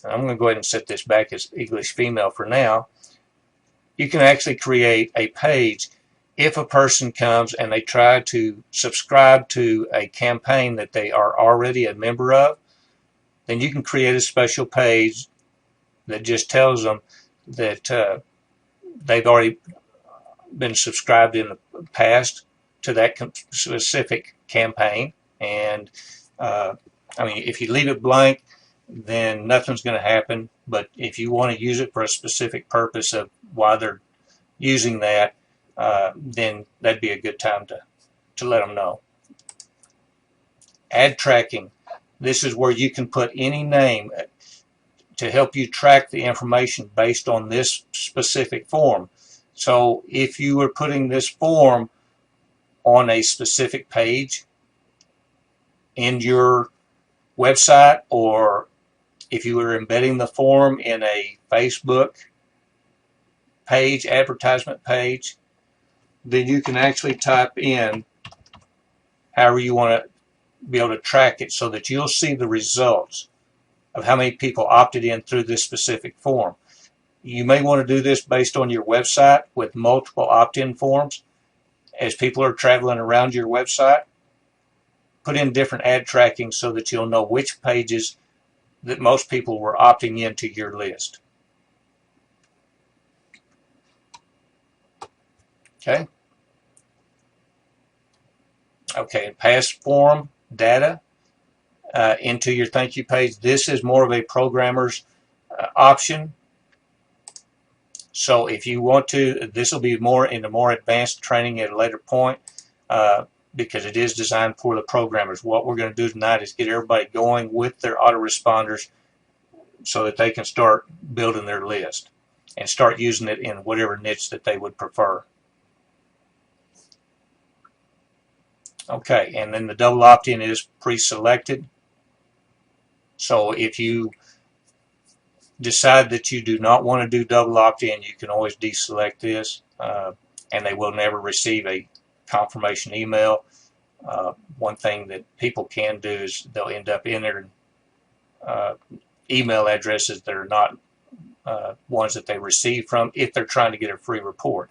I'm going to go ahead and set this back as English female for now. You can actually create a page if a person comes and they try to subscribe to a campaign that they are already a member of, then you can create a special page that just tells them that they've already been subscribed in the past to that specific campaign. And if you leave it blank, then nothing's going to happen. But if you want to use it for a specific purpose of why they're using that, then that'd be a good time to let them know. Ad tracking. This is where you can put any name to help you track the information based on this specific form. So if you were putting this form on a specific page in your website, or if you were embedding the form in a Facebook page, advertisement page, then you can actually type in however you want to be able to track it so that you'll see the results of how many people opted in through this specific form. You may want to do this based on your website with multiple opt-in forms. As people are traveling around your website, put in different ad tracking so that you'll know which pages that most people were opting into your list. Okay. Okay, pass form data into your thank you page. This is more of a programmer's option. So if you want to, this will be more in a more advanced training at a later point because it is designed for the programmers. What we're going to do tonight is get everybody going with their autoresponders so that they can start building their list and start using it in whatever niche that they would prefer. Okay, and then the double opt-in is pre-selected. So if you decide that you do not want to do double opt-in, you can always deselect this, and they will never receive a confirmation email. One thing that people can do is they'll end up entering email addresses that are not ones that they receive from if they're trying to get a free report.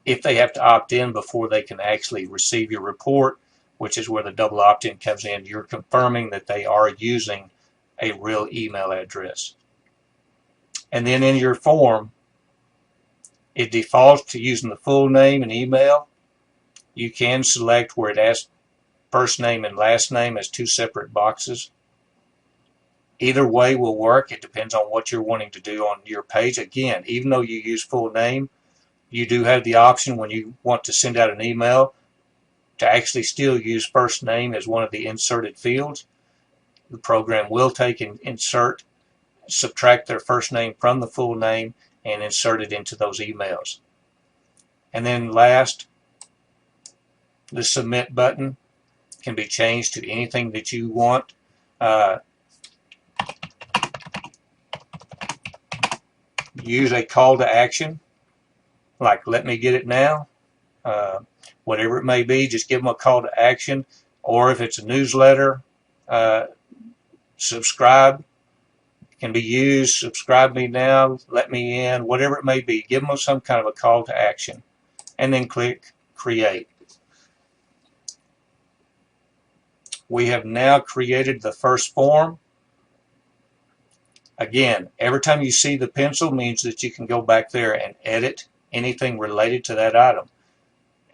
If they have to opt in before they can actually receive your report, which is where the double opt-in comes in, you're confirming that they are using a real email address. And then in your form, it defaults to using the full name and email. You can select where it asks first name and last name as two separate boxes. Either way will work. It depends on what you're wanting to do on your page. Again, even though you use full name, you do have the option when you want to send out an email to actually still use first name as one of the inserted fields. The program will take and subtract their first name from the full name and insert it into those emails. And then last, the submit button can be changed to anything that you want. Use a call to action, like let me get it now. Whatever it may be, just give them a call to action. Or if it's a newsletter, subscribe can be used. Subscribe me now, let me in, whatever it may be. Give them some kind of a call to action. And then click create. We have now created the first form. Again, every time you see the pencil means that you can go back there and edit anything related to that item.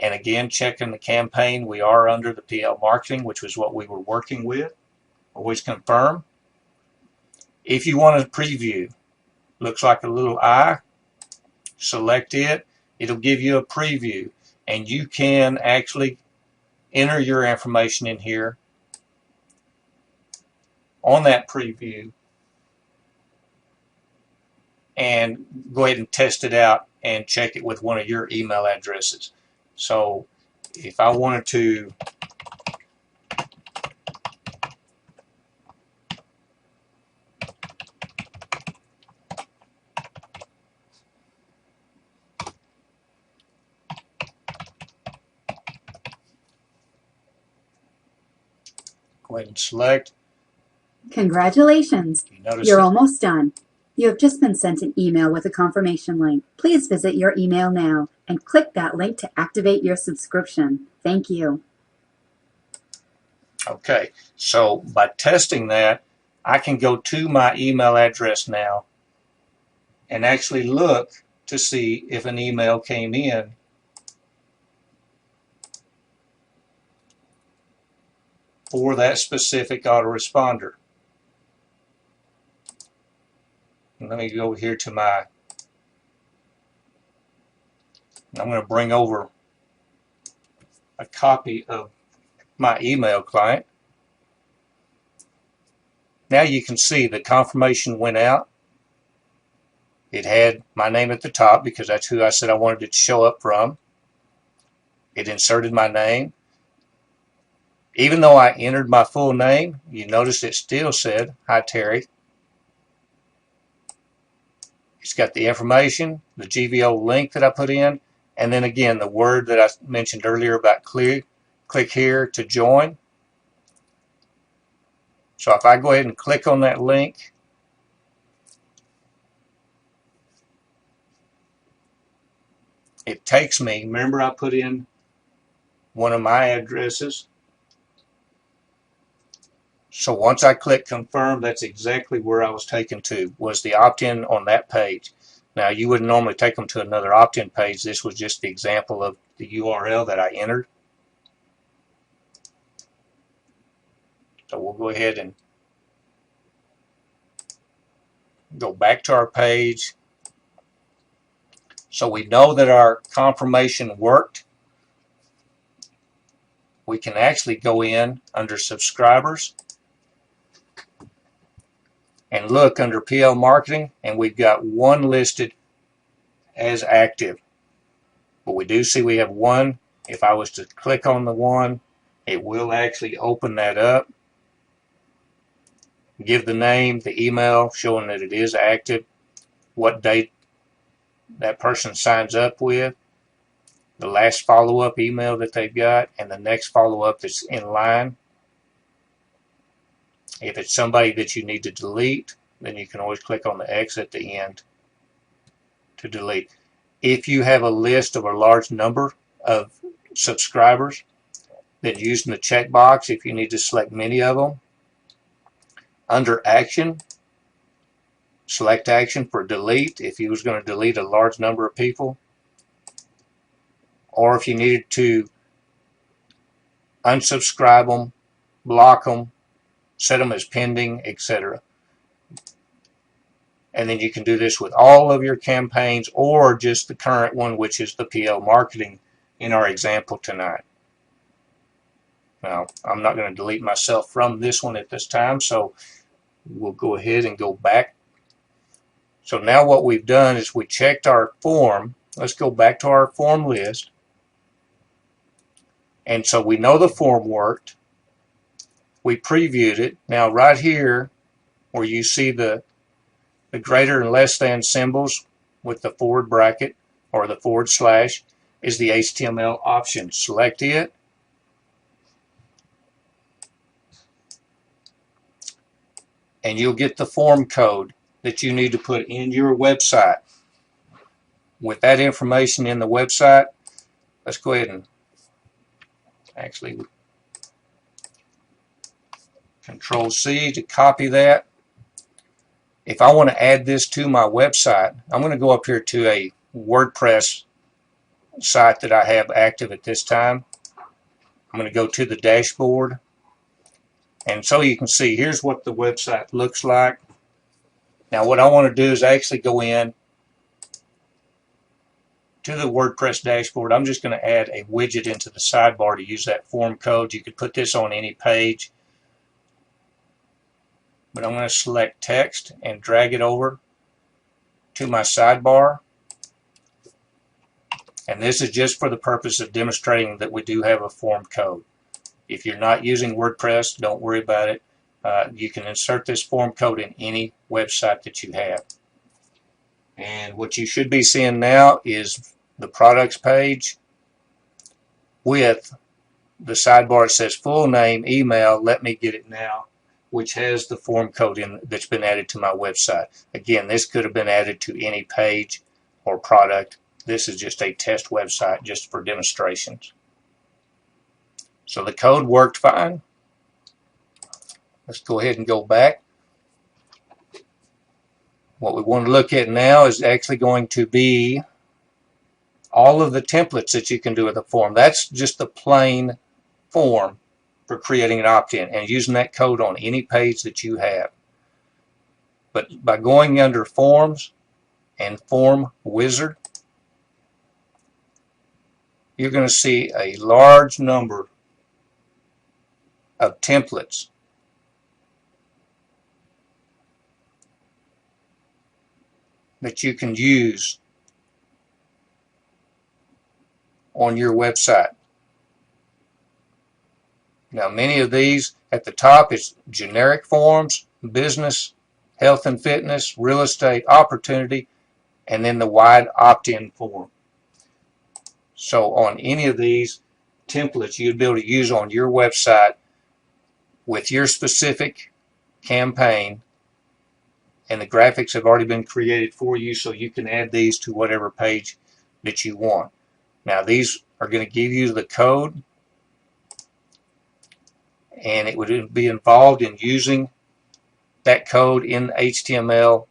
And again, checking the campaign, we are under the PL marketing, which was what we were working with. Always confirm. If you want to preview, looks like a little eye, select it. It'll give you a preview, and you can actually enter your information in here on that preview and go ahead and test it out and check it with one of your email addresses. So if I wanted to go ahead and select. Congratulations! You You're almost done. You have just been sent an email with a confirmation link. Please visit your email now and click that link to activate your subscription. Thank you. Okay, so by testing that, I can go to my email address now and actually look to see if an email came in for that specific autoresponder. let me go here to my, I'm going to bring over a copy of my email client. Now you can see the confirmation went out. It had my name at the top because that's who I said I wanted it to show up from. It inserted my name. Even though I entered my full name, you notice it still said, "Hi Terry." It's got the information, the GVO link that I put in, and then again the word that I mentioned earlier about click here to join. So if I go ahead and click on that link, it takes me, remember I put in one of my addresses. So once I click confirm, that's exactly where I was taken to, was the opt-in on that page. Now you wouldn't normally take them to another opt-in page. This was just the example of the URL that I entered. So we'll go ahead and go back to our page. So we know that our confirmation worked. We can actually go in under subscribers and look under PL marketing, and we've got one listed as active. But we do see we have one. If I was to click on the one, it will actually open that up, give the name, the email showing that it is active, what date that person signs up with, the last follow-up email that they've got, and the next follow-up that's in line. If it's somebody that you need to delete, then you can always click on the X at the end to delete. If you have a list of a large number of subscribers, then using the checkbox, if you need to select many of them, under action, select action for delete if you was going to delete a large number of people, or if you needed to unsubscribe them, block them, set them as pending, etc. And then you can do this with all of your campaigns or just the current one, which is the PL marketing in our example tonight. Now, I'm not going to delete myself from this one at this time, so we'll go ahead and go back. So now what we've done is we checked our form. Let's go back to our form list. And so we know the form worked. We previewed it. Now right here where you see the greater and less than symbols with the forward bracket or the forward slash is the HTML option. Select it. And you'll get the form code that you need to put in your website. With that information in the website, let's go ahead and actually Control C to copy that. If I want to add this to my website, I'm going to go up here to a WordPress site that I have active at this time. I'm going to go to the dashboard. And so you can see, here's what the website looks like. Now what I want to do is actually go in to the WordPress dashboard. I'm just going to add a widget into the sidebar to use that form code. You could put this on any page. But I'm going to select text and drag it over to my sidebar. And this is just for the purpose of demonstrating that we do have a form code. If you're not using WordPress, don't worry about it. You can insert this form code in any website that you have. And what you should be seeing now is the products page with the sidebar that says full name, email, let me get it now, which has the form code in that's been added to my website. Again, this could have been added to any page or product. This is just a test website just for demonstrations. So the code worked fine. Let's go ahead and go back. What we want to look at now is actually going to be all of the templates that you can do with the form. That's just the plain form for creating an opt-in and using that code on any page that you have. But by going under Forms and Form Wizard, you're going to see a large number of templates that you can use on your website. Now, many of these at the top is generic forms, business, health and fitness, real estate, opportunity, and then the wide opt-in form. So on any of these templates, you'd be able to use on your website with your specific campaign, and the graphics have already been created for you, so you can add these to whatever page that you want. Now, these are going to give you the code, and it would be involved in using that code in HTML.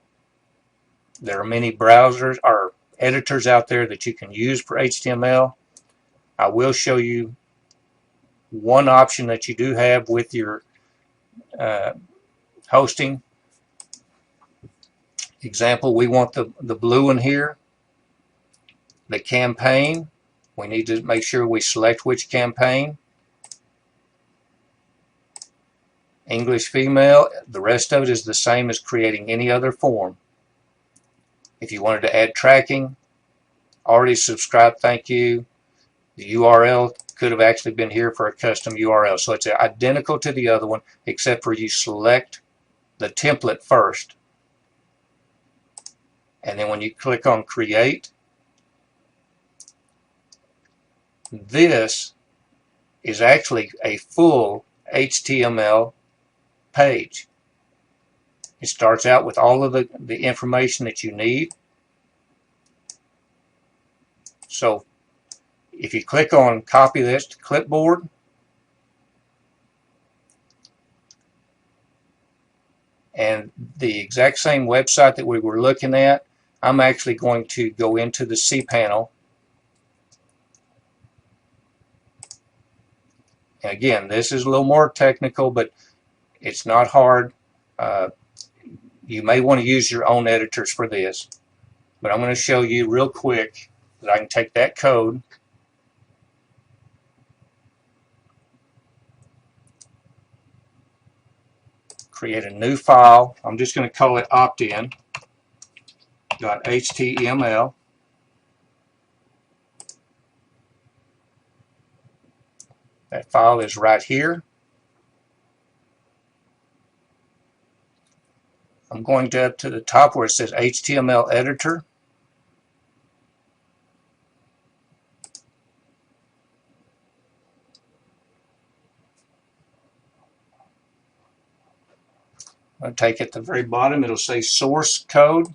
There are many browsers or editors out there that you can use for HTML. I will show you one option that you do have with your hosting. Example, we want the blue one here. The campaign, we need to make sure we select which campaign. English female, the rest of it is the same as creating any other form. If you wanted to add tracking, already subscribed, thank you. The URL could have actually been here for a custom URL. So it's identical to the other one, except for you select the template first. And then when you click on create, this is actually a full HTML page. It starts out with all of the information that you need. So if you click on copy this to clipboard, and the exact same website that we were looking at, I'm actually going to go into the cPanel. And again, this is a little more technical, but it's not hard. You may want to use your own editors for this, but I'm going to show you real quick that I can take that code, create a new file. I'm just going to call it opt-in.html. That file is right here. I'm going up to the top where it says HTML editor. I'll take it to the very bottom. It'll say source code.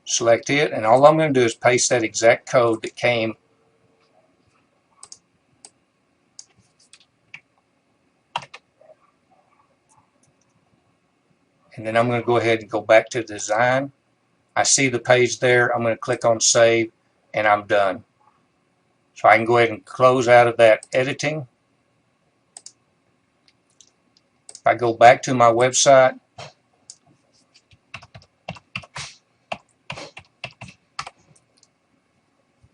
Select it, and all I'm going to do is paste that exact code that came and then I'm going to go ahead and go back to design. I see the page there. I'm going to click on save, and I'm done. So I can go ahead and close out of that editing. If I go back to my website,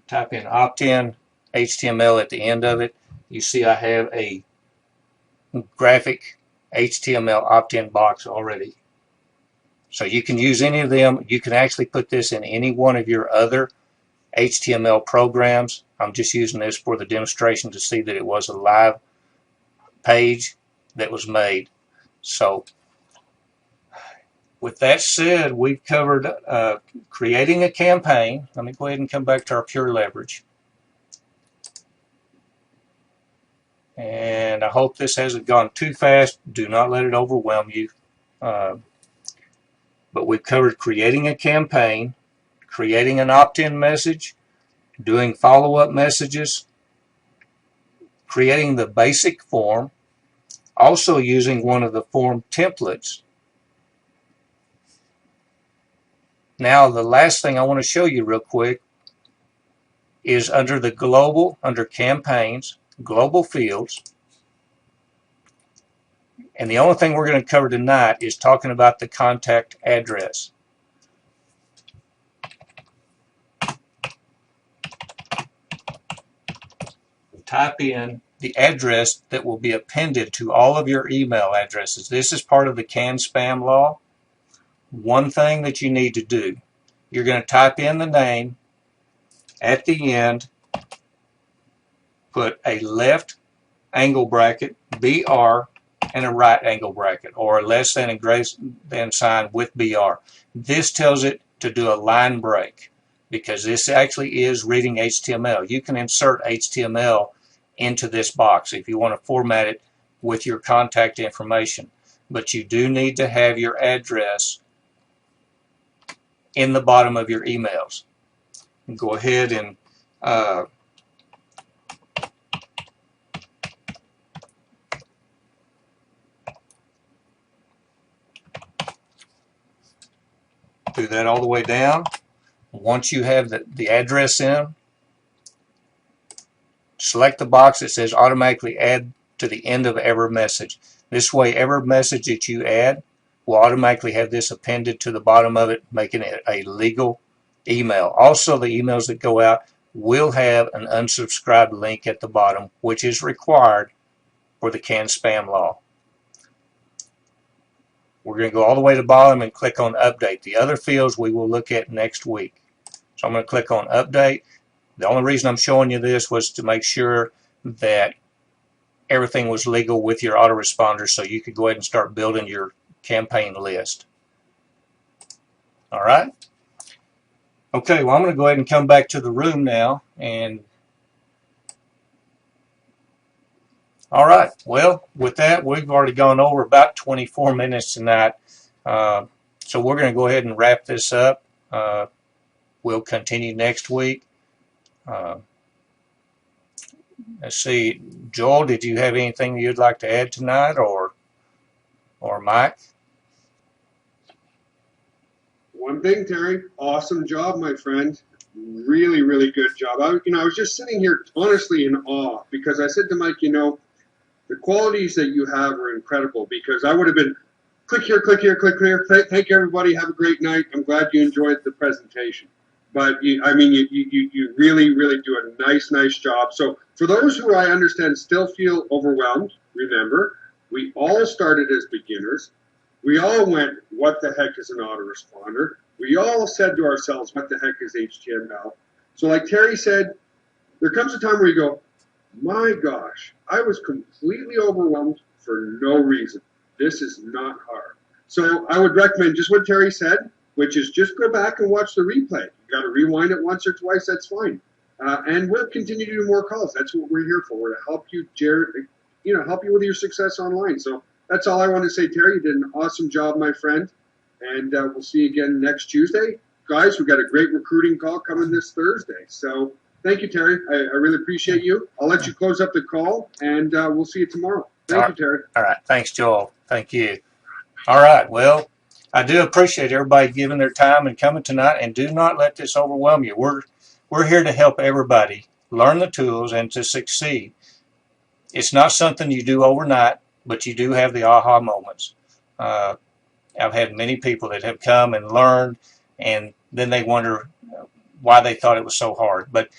type in opt-in HTML at the end of it, you see I have a graphic HTML opt-in box already. So you can use any of them. You can actually put this in any one of your other HTML programs. I'm just using this for the demonstration to see that it was a live page that was made. So with that said, we've covered creating a campaign. Let me go ahead and come back to our PureLeverage. And I hope this hasn't gone too fast. Do not let it overwhelm you. But we've covered creating a campaign, creating an opt-in message, doing follow-up messages, creating the basic form, also using one of the form templates. Now, the last thing I want to show you real quick is under the global, under campaigns, global fields, And the only thing we're going to cover tonight is talking about the contact address. Type in the address that will be appended to all of your email addresses. This is part of the CAN spam law. One thing that you need to do, you're going to type in the name. At the end, put a left angle bracket, BR, and a right angle bracket, or a less than and greater than sign with BR. This tells it to do a line break, because this actually is reading HTML. You can insert HTML into this box if you want to format it with your contact information. But you do need to have your address in the bottom of your emails. Go ahead and do that all the way down. Once you have the address in, select the box that says automatically add to the end of every message. This way, every message that you add will automatically have this appended to the bottom of it, making it a legal email. Also, the emails that go out will have an unsubscribe link at the bottom, which is required for the CAN spam law. We're going to go all the way to the bottom and click on update. The other fields we will look at next week. So I'm going to click on update. The only reason I'm showing you this was to make sure that everything was legal with your autoresponder, so you could go ahead and start building your campaign list. All right. Okay, well, I'm going to go ahead and come back to the room now. And all right, well, with that, we've already gone over about 24 minutes tonight. So we're going to go ahead and wrap this up. We'll continue next week. Let's see, Joel, did you have anything you'd like to add tonight, or Mike? One thing, Terry, awesome job, my friend. Really, really good job. I was just sitting here honestly in awe, because I said to Mike, the qualities that you have are incredible, because I would have been click here, click here, click here. Thank you, everybody. Have a great night. I'm glad you enjoyed the presentation. But you really, really do a nice job. So for those who I understand still feel overwhelmed, remember, we all started as beginners. We all went, what the heck is an autoresponder? We all said to ourselves, what the heck is HTML? So like Terry said, there comes a time where you go, my gosh, I was completely overwhelmed for no reason. This is not hard. So I would recommend just what Terry said, which is just go back and watch the replay. You got to rewind it once or twice, that's fine. And we'll continue to do more calls. That's what we're here for. We're to help you, help you with your success online. So that's all I want to say, Terry. You did an awesome job, my friend. And we'll see you again next Tuesday. Guys, we've got a great recruiting call coming this Thursday. So thank you, Terry. I really appreciate you. I'll let you close up the call, and we'll see you tomorrow. Thank you, Terry. All right. Thanks, Joel. Thank you. All right. Well, I do appreciate everybody giving their time and coming tonight, and do not let this overwhelm you. We're here to help everybody learn the tools and to succeed. It's not something you do overnight, but you do have the aha moments. I've had many people that have come and learned, and then they wonder why they thought it was so hard. But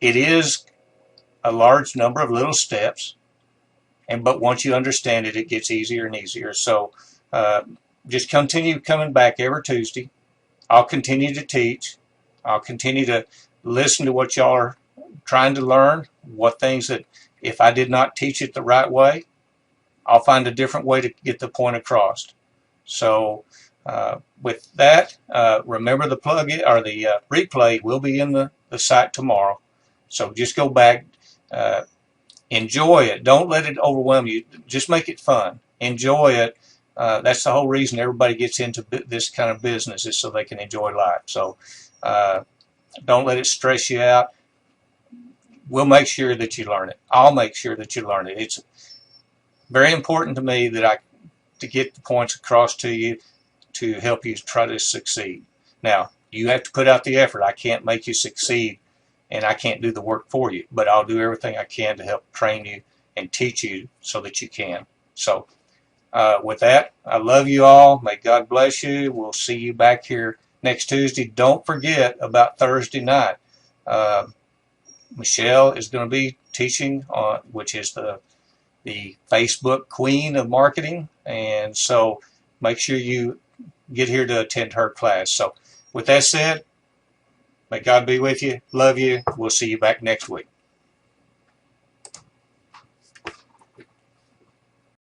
it is a large number of little steps, but once you understand it, it gets easier and easier. So just continue coming back every Tuesday. I'll continue to teach. I'll continue to listen to what y'all are trying to learn, what things that if I did not teach it the right way, I'll find a different way to get the point across. So with that, remember the plug-in or the replay will be in the site tomorrow. So just go back, enjoy it. Don't let it overwhelm you. Just make it fun. Enjoy it. That's the whole reason everybody gets into this kind of business, is so they can enjoy life. So don't let it stress you out. We'll make sure that you learn it. I'll make sure that you learn it. It's very important to me that to get the points across to you to help you try to succeed. Now, you have to put out the effort. I can't make you succeed, and I can't do the work for you, but I'll do everything I can to help train you and teach you so that you can. So With that, I love you all. May God bless you. We'll see you back here next Tuesday. Don't forget about Thursday night. Michelle is going to be teaching on, which is the Facebook queen of marketing, and so make sure you get here to attend her class. So with that said, may God be with you. Love you. We'll see you back next week.